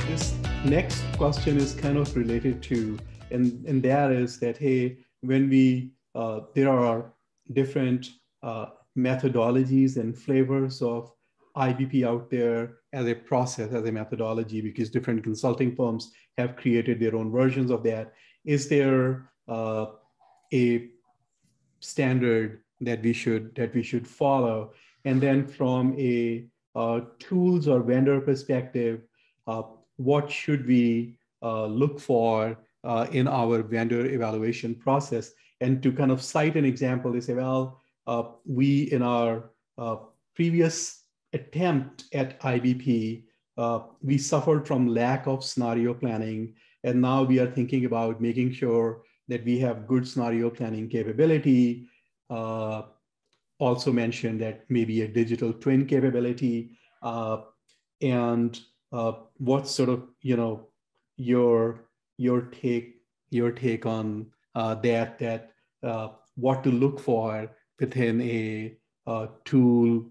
This next question is kind of related to, and that is that, hey, when there are different methodologies and flavors of IBP out there as a process, as a methodology, because different consulting firms have created their own versions of that. Is there a standard that we should follow? And then from a tools or vendor perspective, what should we look for in our vendor evaluation process? And to kind of cite an example, they say, well, we in our previous attempt at IBP, we suffered from lack of scenario planning. And now we are thinking about making sure that we have good scenario planning capability. Also mentioned that maybe a digital twin capability, and what's sort of your take on that what to look for within a tool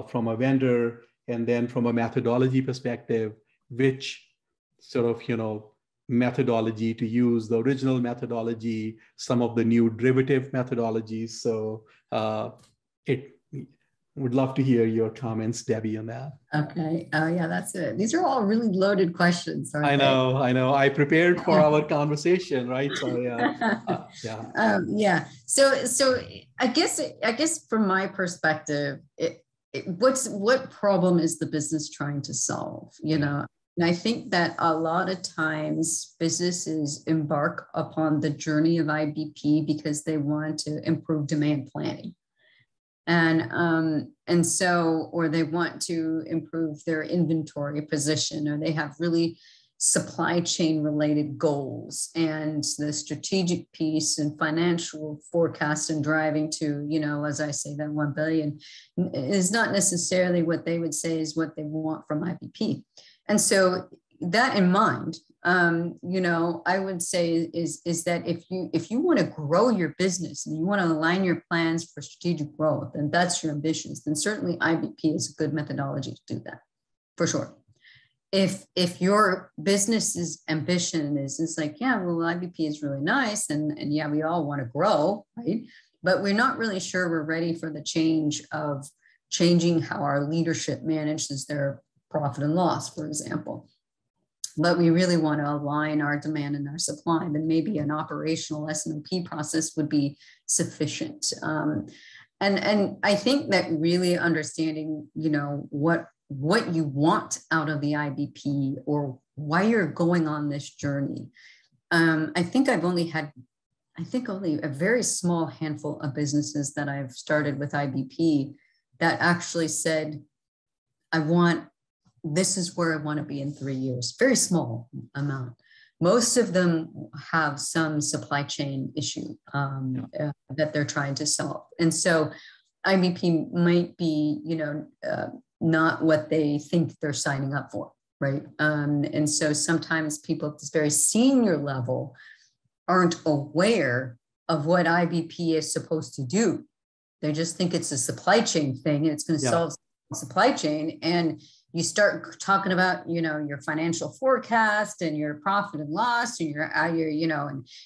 from a vendor, and then from a methodology perspective, which sort of methodology to use, the original methodology, some of the new derivative methodologies. So would love to hear your comments, Debbie, on that. Okay. Oh, yeah, that's it. These are all really loaded questions. I know. I prepared for our conversation, right? So yeah, yeah. So I guess from my perspective, what problem is the business trying to solve? And I think that a lot of times businesses embark upon the journey of IBP because they want to improve demand planning. And so, or they want to improve their inventory position, or they have really supply chain related goals, and the strategic piece and financial forecast and driving to, as I say, that 1 billion is not necessarily what they would say is what they want from IBP. And so that in mind, I would say is that if you want to grow your business and you want to align your plans for strategic growth, and that's your ambitions, then certainly IBP is a good methodology to do that, for sure. If your business's ambition is like, yeah, well, IBP is really nice, and yeah, we all want to grow, right? But we're not really sure we're ready for the change of changing how our leadership manages their profit and loss, for example. but we really want to align our demand and our supply, then maybe an operational S&OP process would be sufficient. And I think that really understanding, what you want out of the IBP or why you're going on this journey. I think only a very small handful of businesses that I've started with IBP that actually said, this is where I want to be in 3 years. Very small amount. Most of them have some supply chain issue that they're trying to solve. And so IBP might be, not what they think they're signing up for, right? And so sometimes people at this very senior level aren't aware of what IBP is supposed to do. They just think it's a supply chain thing and it's going to solve supply chain. And you start talking about, your financial forecast and your profit and loss and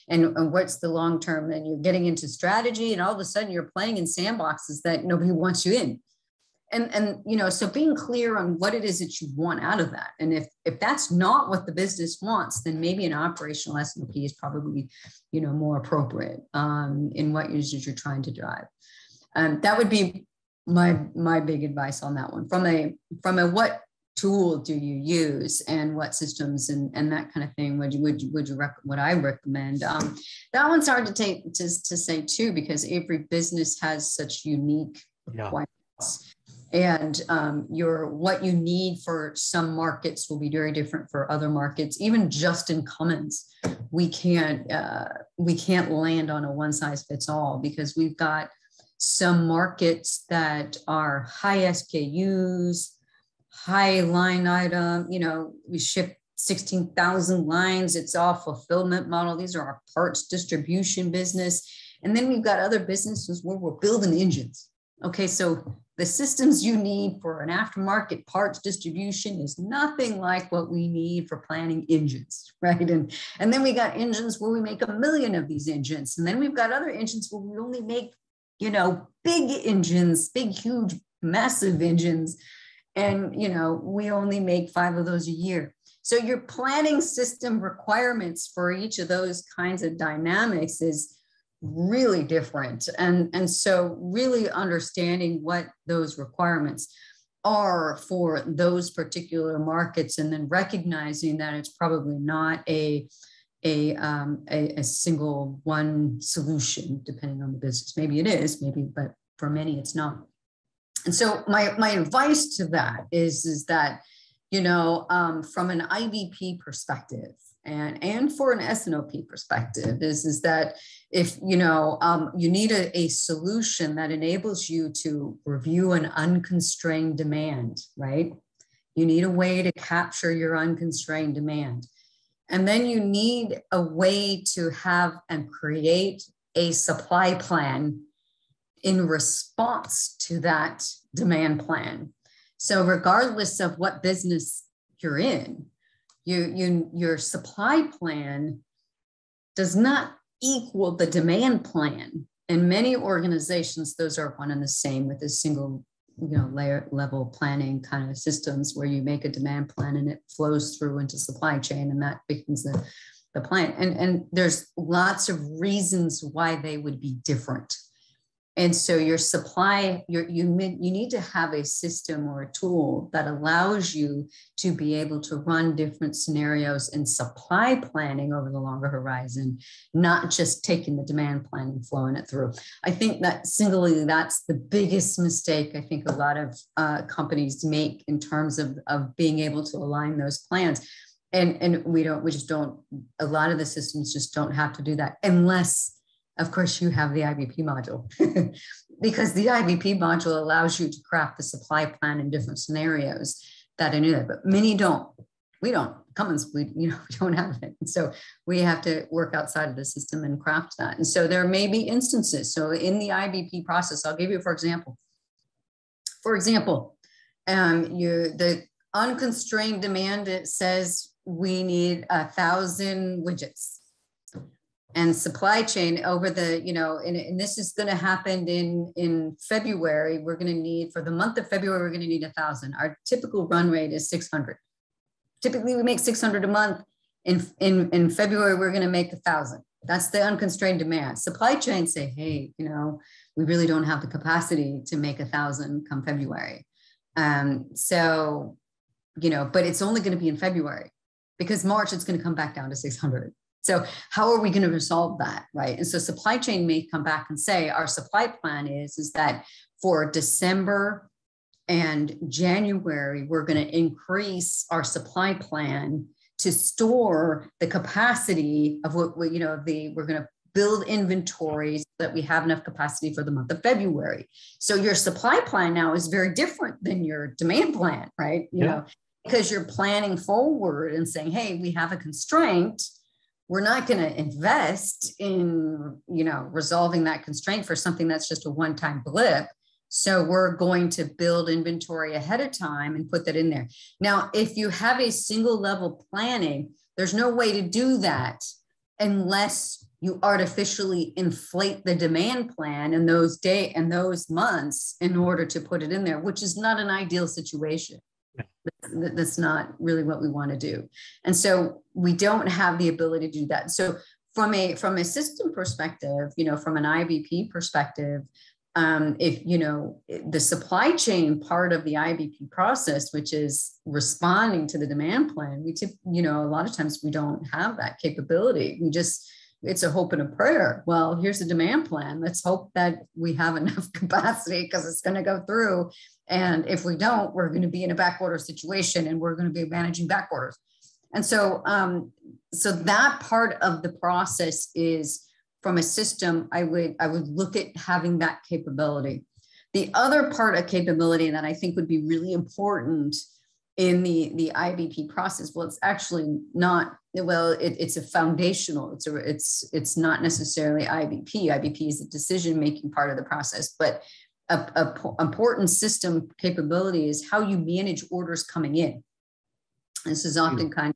and what's the long term, and you're getting into strategy, and all of a sudden you're playing in sandboxes that nobody wants you in. And so being clear on what it is that you want out of that. And if that's not what the business wants, then maybe an operational S&OP is probably, more appropriate in what it is you're trying to drive. That would be my big advice on that one. From a what tool do you use and what systems and that kind of thing would I recommend? That one's hard to say too, because every business has such unique requirements. And what you need for some markets will be very different for other markets. Even just in Cummins, we can't land on a one size fits all, because we've got some markets that are high SKUs, high line item. We ship 16,000 lines. It's all fulfillment model. These are our parts distribution business. And then we've got other businesses where we're building engines. Okay, so the systems you need for an aftermarket parts distribution is nothing like what we need for planning engines, right? And then we got engines where we make 1 million of these engines. And then we've got other engines where we only make, big engines, big, huge, massive engines. And, we only make 5 of those a year. So your planning system requirements for each of those kinds of dynamics is really different. And so really understanding what those requirements are for those particular markets, and then recognizing that it's probably not a single one solution, depending on the business. Maybe it is, but for many it's not. And so my advice to that is that, from an IBP perspective and for an S&OP perspective is that if, you need a solution that enables you to review an unconstrained demand, right? You need a way to capture your unconstrained demand. And then you need a way to have and create a supply plan in response to that demand plan. So regardless of what business you're in, your supply plan does not equal the demand plan. In many organizations, those are one and the same, with a single layer level planning kind of systems where you make a demand plan and it flows through into supply chain, and that becomes the plan. And there's lots of reasons why they would be different. And so your supply, you need to have a system or a tool that allows you to be able to run different scenarios in supply planning over the longer horizon, not just taking the demand plan and flowing it through. I think that singly, that's the biggest mistake I think a lot of companies make in terms of being able to align those plans. And a lot of the systems just don't have to do that unless, of course, you have the IBP module, because the IBP module allows you to craft the supply plan in different scenarios that I knew that, but many don't. We don't. Cummins, we don't have it. And so we have to work outside of the system and craft that. And so there may be instances. So in the IBP process, I'll give you, for example, the unconstrained demand, it says we need 1,000 widgets. And supply chain over and this is going to happen in February. We're going to need, for the month of February, we're going to need 1,000. Our typical run rate is 600. typically we make 600 a month. In February, we're going to make 1,000. That's the unconstrained demand. Supply chain say, hey, we really don't have the capacity to make 1,000 come February. So, but it's only going to be in February, because March, it's going to come back down to 600. So how are we going to resolve that, right? And so supply chain may come back and say, our supply plan is that for December and January, we're going to increase our supply plan to store the capacity of what we're going to build inventories so that we have enough capacity for the month of February. So your supply plan now is very different than your demand plan, right? Because you're planning forward and saying, hey, we have a constraint. We're not going to invest in, resolving that constraint for something that's just a one-time blip. So we're going to build inventory ahead of time and put that in there. Now, if you have a single level planning, there's no way to do that unless you artificially inflate the demand plan in those days and those months in order to put it in there, which is not an ideal situation. That's not really what we want to do. And so we don't have the ability to do that. So from a system perspective, from an IBP perspective, if the supply chain part of the IBP process, which is responding to the demand plan, a lot of times we don't have that capability. It's a hope and a prayer. Well, here's the demand plan. Let's hope that we have enough capacity because it's going to go through. And if we don't, we're going to be in a backorder situation and we're going to be managing back orders. And so, so that part of the process is, from a system, I would look at having that capability. The other part of capability that I think would be really important in the IBP process, well, it's actually not, it's a foundational, it's not necessarily IBP. IBP is the decision-making part of the process, but a important system capability is how you manage orders coming in. This is often kind of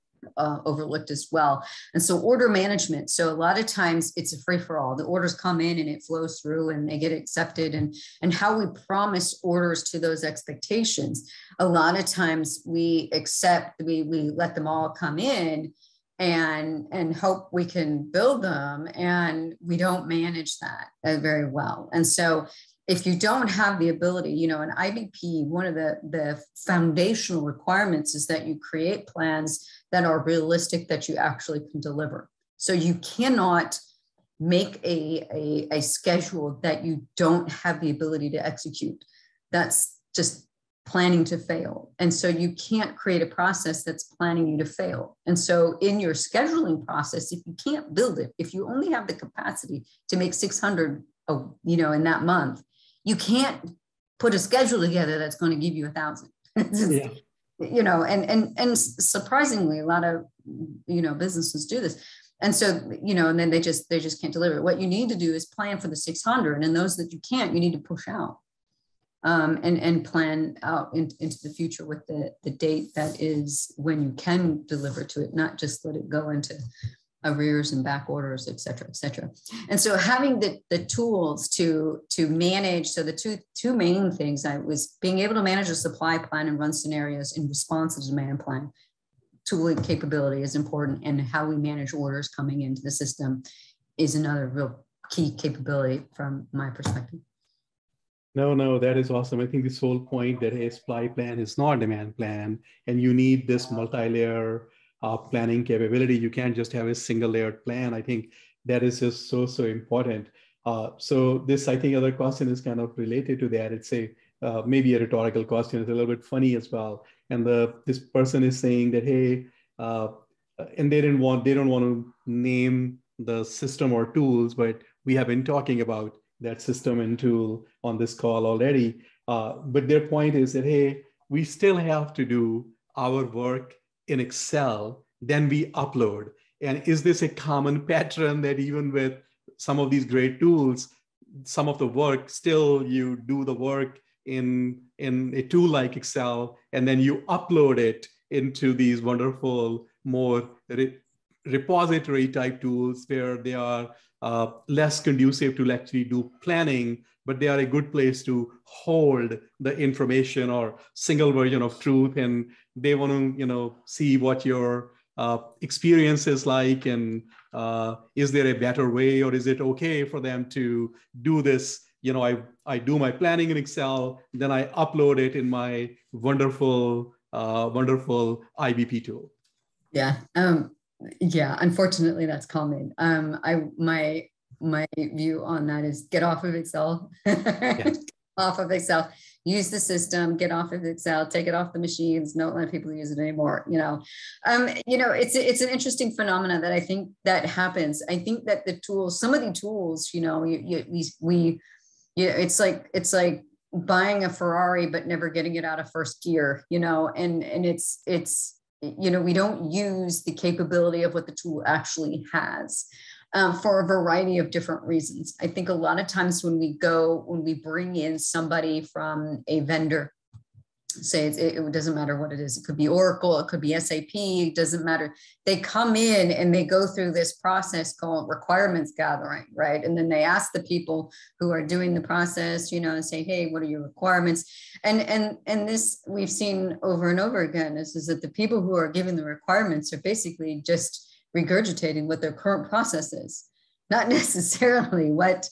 overlooked as well. And so order management. So a lot of times it's a free-for-all. The orders come in and it flows through and they get accepted, and how we promise orders to those expectations. A lot of times we let them all come in and hope we can build them, and we don't manage that very well. And so if you don't have the ability, an IBP, one of the foundational requirements is that you create plans that are realistic, that you actually can deliver. So you cannot make a schedule that you don't have the ability to execute. That's just planning to fail. And so you can't create a process that's planning you to fail. And so in your scheduling process, if you can't build it, if you only have the capacity to make 600, in that month, you can't put a schedule together that's going to give you 1,000. And surprisingly, a lot of, businesses do this. And so, and then they just can't deliver. What you need to do is plan for the 600, and those that you can't, you need to push out and plan out into the future with the date that is when you can deliver to it, not just let it go into arrears and back orders, et cetera, et cetera. And so having the tools to manage, so the two main things, I was being able to manage a supply plan and run scenarios in response to the demand plan. Tooling capability is important, and how we manage orders coming into the system is another real key capability from my perspective. No, that is awesome. I think this whole point that a supply plan is not a demand plan, and you need this multi-layer planning capability. You can't just have a single layered plan. I think that is just so important. So this, I think, other question is kind of related to that. It's maybe a rhetorical question. It's a little bit funny as well. And this person is saying that, hey, and they don't want to name the system or tools, but we have been talking about that system and tool on this call already. But their point is that, hey, we still have to do our work in Excel, then we upload. And is this a common pattern that even with some of these great tools, some of the work, still you do the work in a tool like Excel, and then you upload it into these wonderful, more repository type tools where they are less conducive to actually do planning, but they are a good place to hold the information or single version of truth, and they want to, see what your experience is like, and is there a better way, or is it okay for them to do this? I do my planning in Excel, then I upload it in my wonderful IBP tool. Yeah. Yeah. Unfortunately, that's common. My view on that is get off of Excel. Yeah. Off of Excel. Use the system. Get off of Excel. Take it off the machines. Don't let people use it anymore. It's an interesting phenomena that I think that happens. I think that the tools, some of the tools, it's like buying a Ferrari but never getting it out of first gear, and it's we don't use the capability of what the tool actually has for a variety of different reasons. I think a lot of times when we bring in somebody from a vendor, say it doesn't matter what it is. It could be Oracle, it could be SAP, it doesn't matter. They come in and they go through this process called requirements gathering, right? And then they ask the people who are doing the process, and say, hey, what are your requirements? And this we've seen over and over again is that the people who are giving the requirements are basically just regurgitating what their current process is, not necessarily what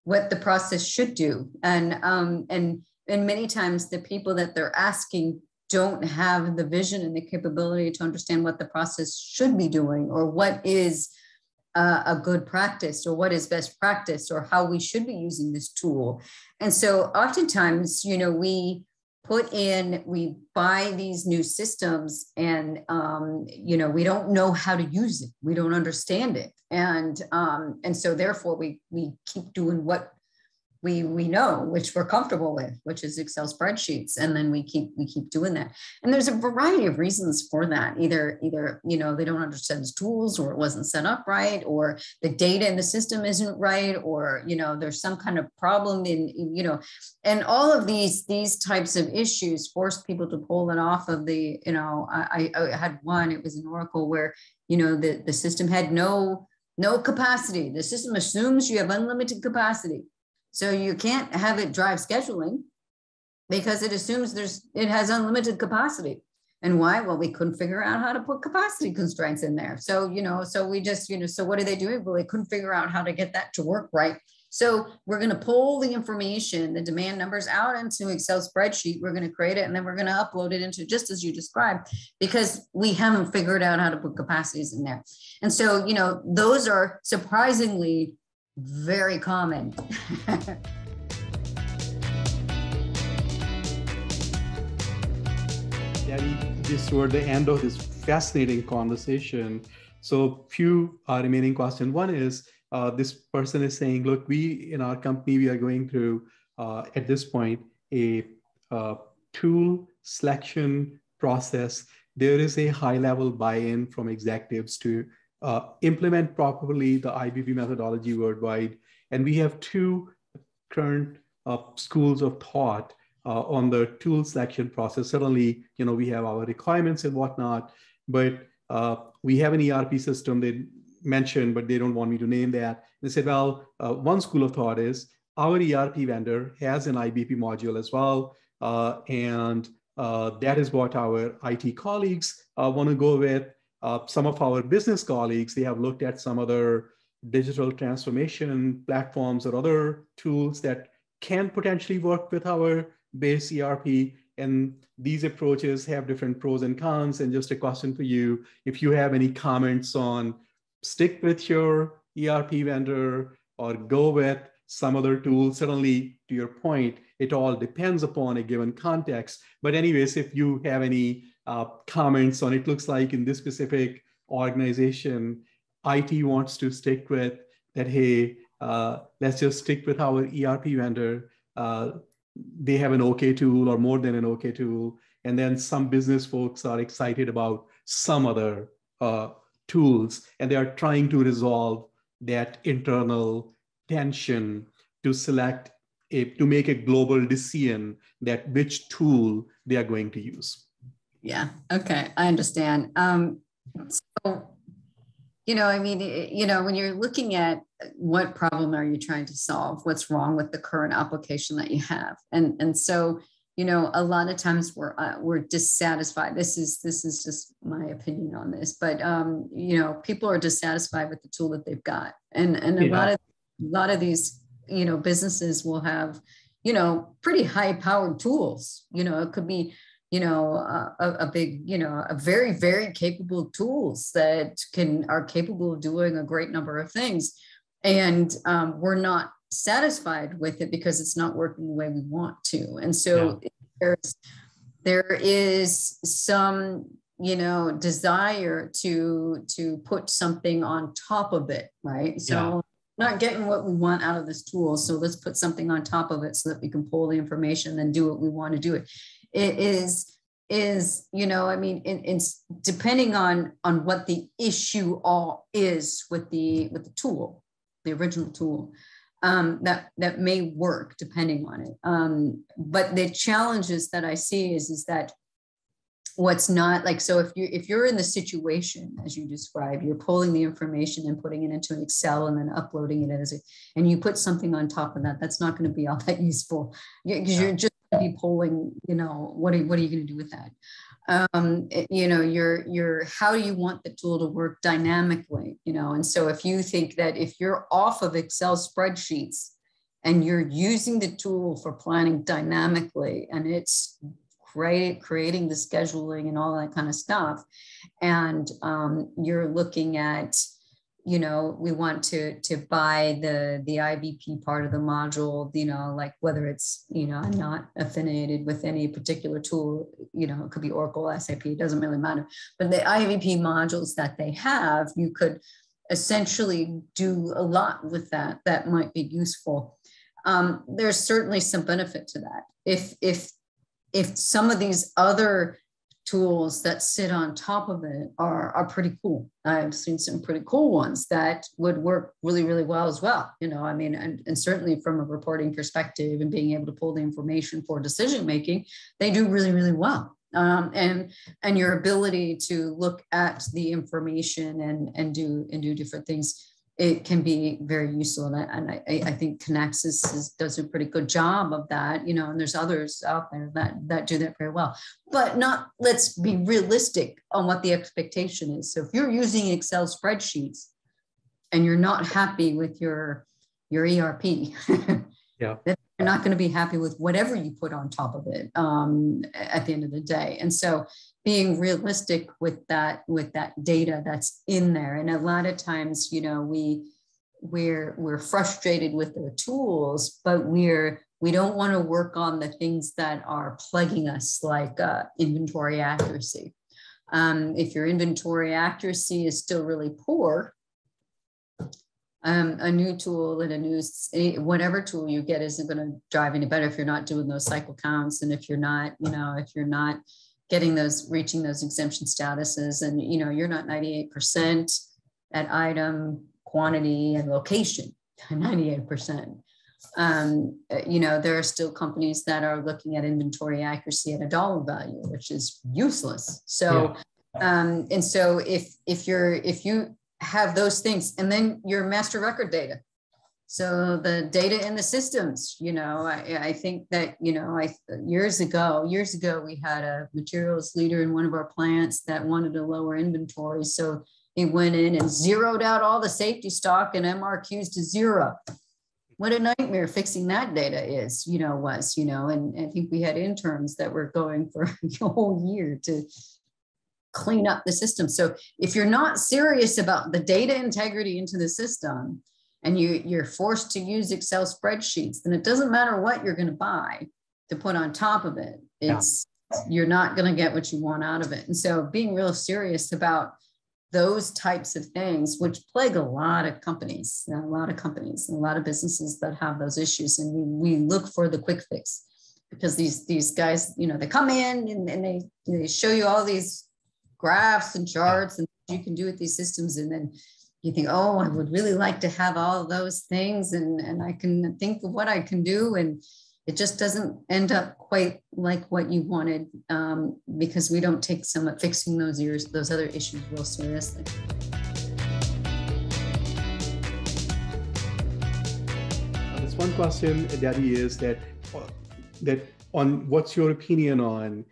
the process should do. And many times the people that they're asking don't have the vision and the capability to understand what the process should be doing, or what is a good practice, or what is best practice, or how we should be using this tool. And so oftentimes, we buy these new systems and, we don't know how to use it. We don't understand it. And so therefore we keep doing what we know, which we're comfortable with, which is Excel spreadsheets. And then we keep doing that. And there's a variety of reasons for that. Either, they don't understand the tools, or it wasn't set up right, or the data in the system isn't right, or, there's some kind of problem and all of these types of issues force people to pull it off of the, I had one, it was an Oracle where, the system had no capacity. The system assumes you have unlimited capacity. So you can't have it drive scheduling because it assumes it has unlimited capacity. And why? Well, we couldn't figure out how to put capacity constraints in there. So, so we just, so what are they doing? Well, they couldn't figure out how to get that to work right. So we're going to pull the information, the demand numbers out into Excel spreadsheet. We're going to create it, and then we're going to upload it into, just as you described, because we haven't figured out how to put capacities in there. And so, those are surprisingly very common. Debbie, just toward the end of this fascinating conversation, so few remaining questions. One is, this person is saying, look, we in our company, we are going through, at this point, a tool selection process. There is a high-level buy-in from executives to implement properly the IBP methodology worldwide. And we have two current schools of thought on the tool selection process. Certainly, we have our requirements and whatnot, but we have an ERP system they mentioned, but they don't want me to name that. They said, well, one school of thought is our ERP vendor has an IBP module as well. And that is what our IT colleagues want to go with. Some of our business colleagues, they have looked at some other digital transformation platforms or other tools that can potentially work with our base ERP. And these approaches have different pros and cons. And just a question for you, if you have any comments on stick with your ERP vendor or go with some other tool. Certainly, to your point, it all depends upon a given context. But anyways, if you have any comments on it, looks like in this specific organization, IT wants to stick with that, hey, let's just stick with our ERP vendor. They have an OK tool or more than an OK tool. And then some business folks are excited about some other tools, and they are trying to resolve that internal tension to select to make a global decision that which tool they are going to use. Yeah. Okay. I understand. So, when you're looking at what problem are you trying to solve, what's wrong with the current application that you have. And so, a lot of times we're dissatisfied. This is just my opinion on this, but people are dissatisfied with the tool that they've got, and a lot of these businesses will have pretty high powered tools. It could be a big a very, very capable tools that are capable of doing a great number of things, and we're not satisfied with it because it's not working the way we want to. And so there is some desire to put something on top of it, right? So not getting what we want out of this tool, so let's put something on top of it so that we can pull the information and do what we want to do. It is it's depending on what the issue all is with the tool, the original tool. That may work depending on it. But the challenges that I see is that what's not like, so if you're in the situation, as you described, you're pulling the information and putting it into an Excel and then uploading it and you put something on top of that, that's not going to be all that useful, because you're just going to be pulling, what are you going to do with that? You're how do you want the tool to work dynamically, and so if you think that if you're off of Excel spreadsheets and you're using the tool for planning dynamically, and it's creating the scheduling and all that kind of stuff, and you're looking at we want to buy the IBP part of the module, like whether it's, I'm not affiliated with any particular tool, it could be Oracle, SAP, it doesn't really matter. But the IBP modules that they have, you could essentially do a lot with that might be useful. There's certainly some benefit to that. If some of these other tools that sit on top of it are pretty cool. I've seen some pretty cool ones that would work really, really well as well. And certainly from a reporting perspective and being able to pull the information for decision making, they do really, really well. And your ability to look at the information and do different things, it can be very useful. And I think Kinaxis does a pretty good job of that, and there's others out there that do that very well. But let's be realistic on what the expectation is. So if you're using Excel spreadsheets and you're not happy with your ERP, then you're not going to be happy with whatever you put on top of it at the end of the day. And so being realistic with that data that's in there. And a lot of times, we're frustrated with the tools, but we don't want to work on the things that are plaguing us, like inventory accuracy. If your inventory accuracy is still really poor, a new tool and whatever tool you get isn't going to drive any better if you're not doing those cycle counts, and if you're not reaching those exemption statuses, and you're not 98% at item, quantity, and location. 98%. There are still companies that are looking at inventory accuracy at a dollar value, which is useless. So, and so if you have those things, and then your master record data. So the data in the systems, I think that, years ago, we had a materials leader in one of our plants that wanted to lower inventory. So he went in and zeroed out all the safety stock and MRQs to zero. What a nightmare fixing that data is, and I think we had interns that were going for a whole year to clean up the system. So if you're not serious about the data integrity into the system, and you're forced to use Excel spreadsheets, then it doesn't matter what you're going to buy to put on top of it. You're not going to get what you want out of it. And so being real serious about those types of things, which plague a lot of companies and a lot of businesses that have those issues. And we look for the quick fix, because these guys, they come in and they show you all these graphs and charts and you can do with these systems. And then you think, oh, I would really like to have all of those things, and I can think of what I can do, and it just doesn't end up quite like what you wanted, because we don't take fixing those other issues real seriously. There's one question, Debbie, is that on what's your opinion on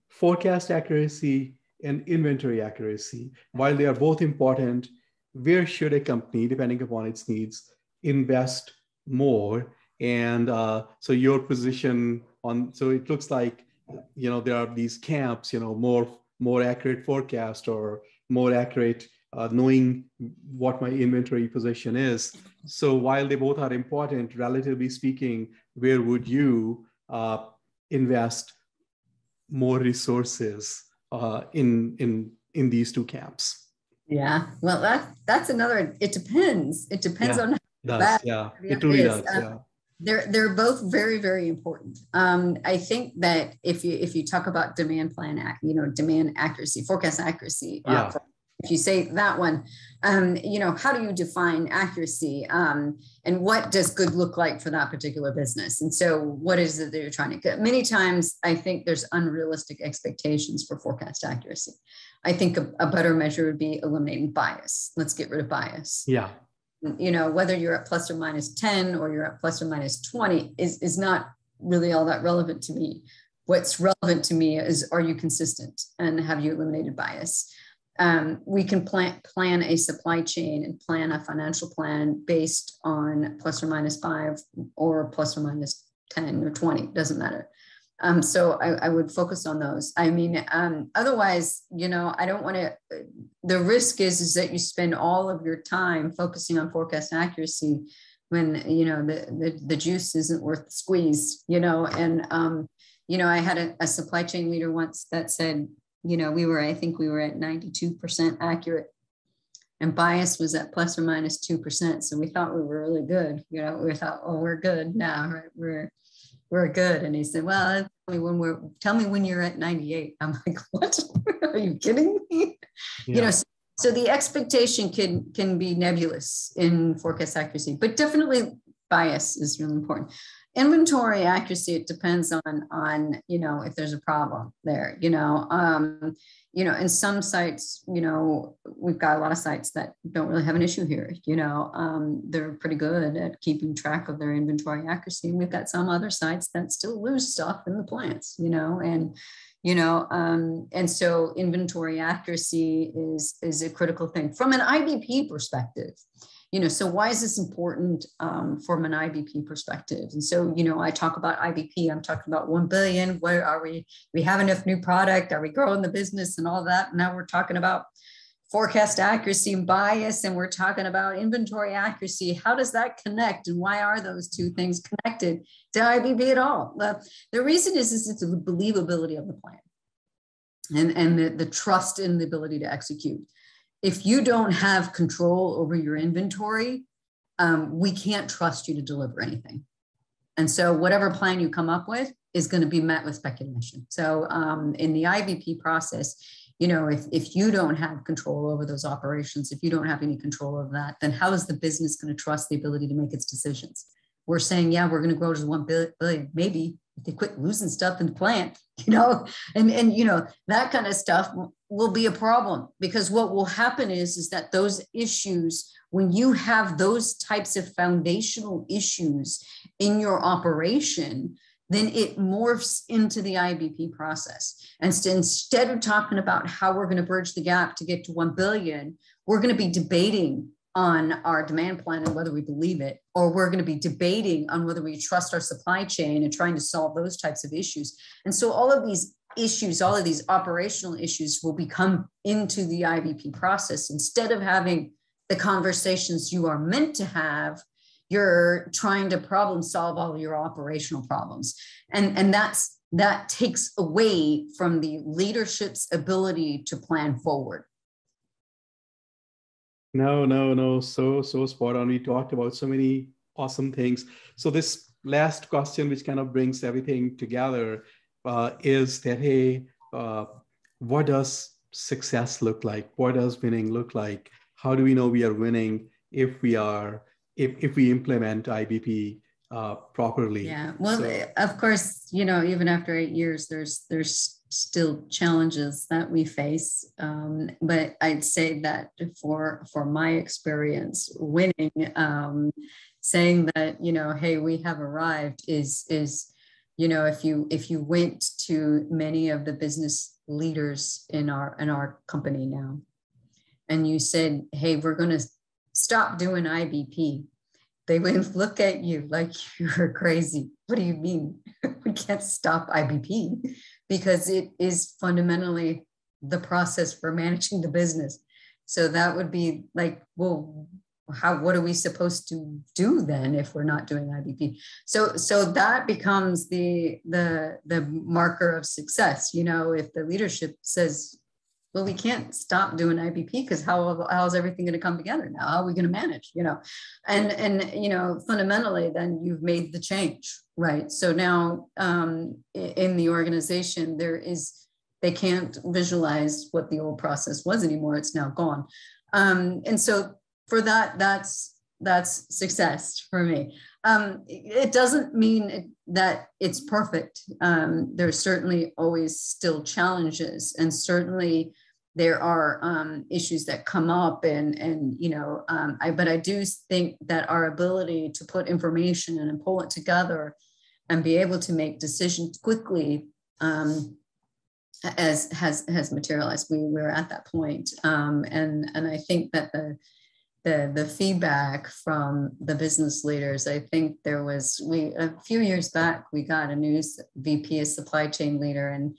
forecast accuracy and inventory accuracy? While they are both important, where should a company, depending upon its needs, invest more? And so your position on, so it looks like, there are these camps, more accurate forecast or more accurate knowing what my inventory position is. So while they both are important, relatively speaking, where would you invest more resources in these two camps? Yeah, well, that's another. It depends. It depends on how bad it truly does. They're both very, very important. I think that if you talk about demand accuracy, forecast accuracy, if you say that one, how do you define accuracy, and what does good look like for that particular business? And so what is it that you're trying to get? Many times I think there's unrealistic expectations for forecast accuracy. I think a better measure would be eliminating bias. Let's get rid of bias. Yeah. Whether you're at plus or minus 10 or you're at plus or minus 20 is not really all that relevant to me. What's relevant to me is, are you consistent and have you eliminated bias? We can plan a supply chain and plan a financial plan based on plus or minus 5 or plus or minus 10 or 20, doesn't matter. So I would focus on those. I mean, otherwise, I don't want to, the risk is that you spend all of your time focusing on forecast accuracy when, the juice isn't worth the squeeze, and, I had a supply chain leader once that said, I think we were at 92% accurate and bias was at plus or minus 2%. So we thought we were really good. We thought, oh, we're good now, right? We're good. And he said, well, tell me when you're at 98. I'm like, what? Are you kidding me? Yeah. So the expectation can be nebulous in forecast accuracy, but definitely bias is really important. Inventory accuracy, it depends on if there's a problem there, in some sites, we've got a lot of sites that don't really have an issue here, they're pretty good at keeping track of their inventory accuracy. And we've got some other sites that still lose stuff in the plants, and so inventory accuracy is a critical thing from an IBP perspective. So why is this important from an IBP perspective? And so, I talk about IBP, I'm talking about 1 billion. Where are we? We have enough new product. Are we growing the business and all that? Now we're talking about forecast accuracy and bias, and we're talking about inventory accuracy. How does that connect? And why are those two things connected to IBP at all? The reason is it's the believability of the plan and the trust in the ability to execute. If you don't have control over your inventory, we can't trust you to deliver anything. And so whatever plan you come up with is going to be met with speculation. So in the IBP process, if you don't have control over those operations, if you don't have any control over that, then how is the business going to trust the ability to make its decisions? We're saying, yeah, we're going to grow to 1 billion. Maybe if they quit losing stuff in the plant, and that kind of stuff will be a problem, because what will happen is that those issues, when you have those types of foundational issues in your operation, then it morphs into the IBP process. And so instead of talking about how we're going to bridge the gap to get to 1 billion, we're going to be debating on our demand plan and whether we believe it, or we're going to be debating on whether we trust our supply chain and trying to solve those types of issues. And so all of these issues, all of these operational issues will become into the IBP process. Instead of having the conversations you are meant to have, you're trying to problem solve all of your operational problems. And that takes away from the leadership's ability to plan forward. No. So spot on. We talked about so many awesome things. So this last question, which kind of brings everything together, is that, hey, what does success look like? What does winning look like? How do we know we are winning if we implement IBP properly? Yeah, well, of course, even after 8 years, there's still challenges that we face. But I'd say that for my experience, winning, saying that, hey, we have arrived is You know, if you went to many of the business leaders in our company now, and you said, "Hey, we're going to stop doing IBP," they would look at you like you're crazy. What do you mean? We can't stop IBP, because it is fundamentally the process for managing the business. So that would be like, well, what are we supposed to do then if we're not doing IBP? So that becomes the marker of success. You know, if the leadership says, well, we can't stop doing IBP, because how's everything going to come together now? How are we going to manage? You know, and you know, fundamentally, then you've made the change, right? So now in the organization, they can't visualize what the old process was anymore. It's now gone, and so for that's success for me. It doesn't mean that it's perfect. There's certainly always still challenges, and certainly there are issues that come up, and you know, but I do think that our ability to put information and pull it together and be able to make decisions quickly has materialized. We're at that point, and I think that the feedback from the business leaders, I think there was, a few years back, we got a new VP, a supply chain leader, and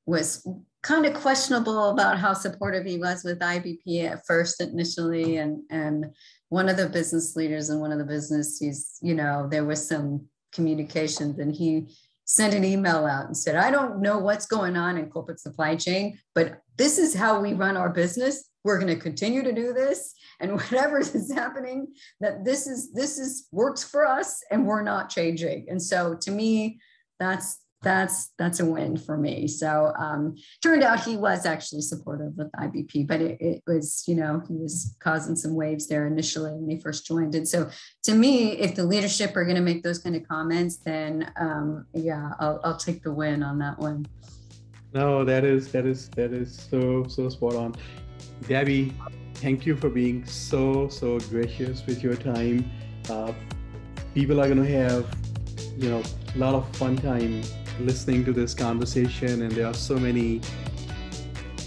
was kind of questionable about how supportive he was with IBP at first initially. And one of the business leaders in one of the businesses, you know, there was some communications, and he sent an email out and said, "I don't know what's going on in corporate supply chain, but this is how we run our business. We're going to continue to do this, and whatever is happening, that this is works for us, and we're not changing." And so to me, that's a win for me. So turned out he was actually supportive of IBP, but it was, you know, he was causing some waves there initially when he first joined. And so to me, if the leadership are going to make those kind of comments, then yeah, I'll take the win on that one. No, that is so spot on. Debbie, thank you for being so gracious with your time. People are going to have, you know, a lot of fun time listening to this conversation, and there are so many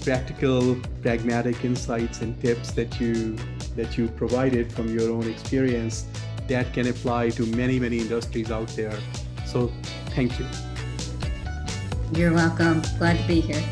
practical, pragmatic insights and tips that you provided from your own experience that can apply to many industries out there. So thank you. You're welcome. Glad to be here.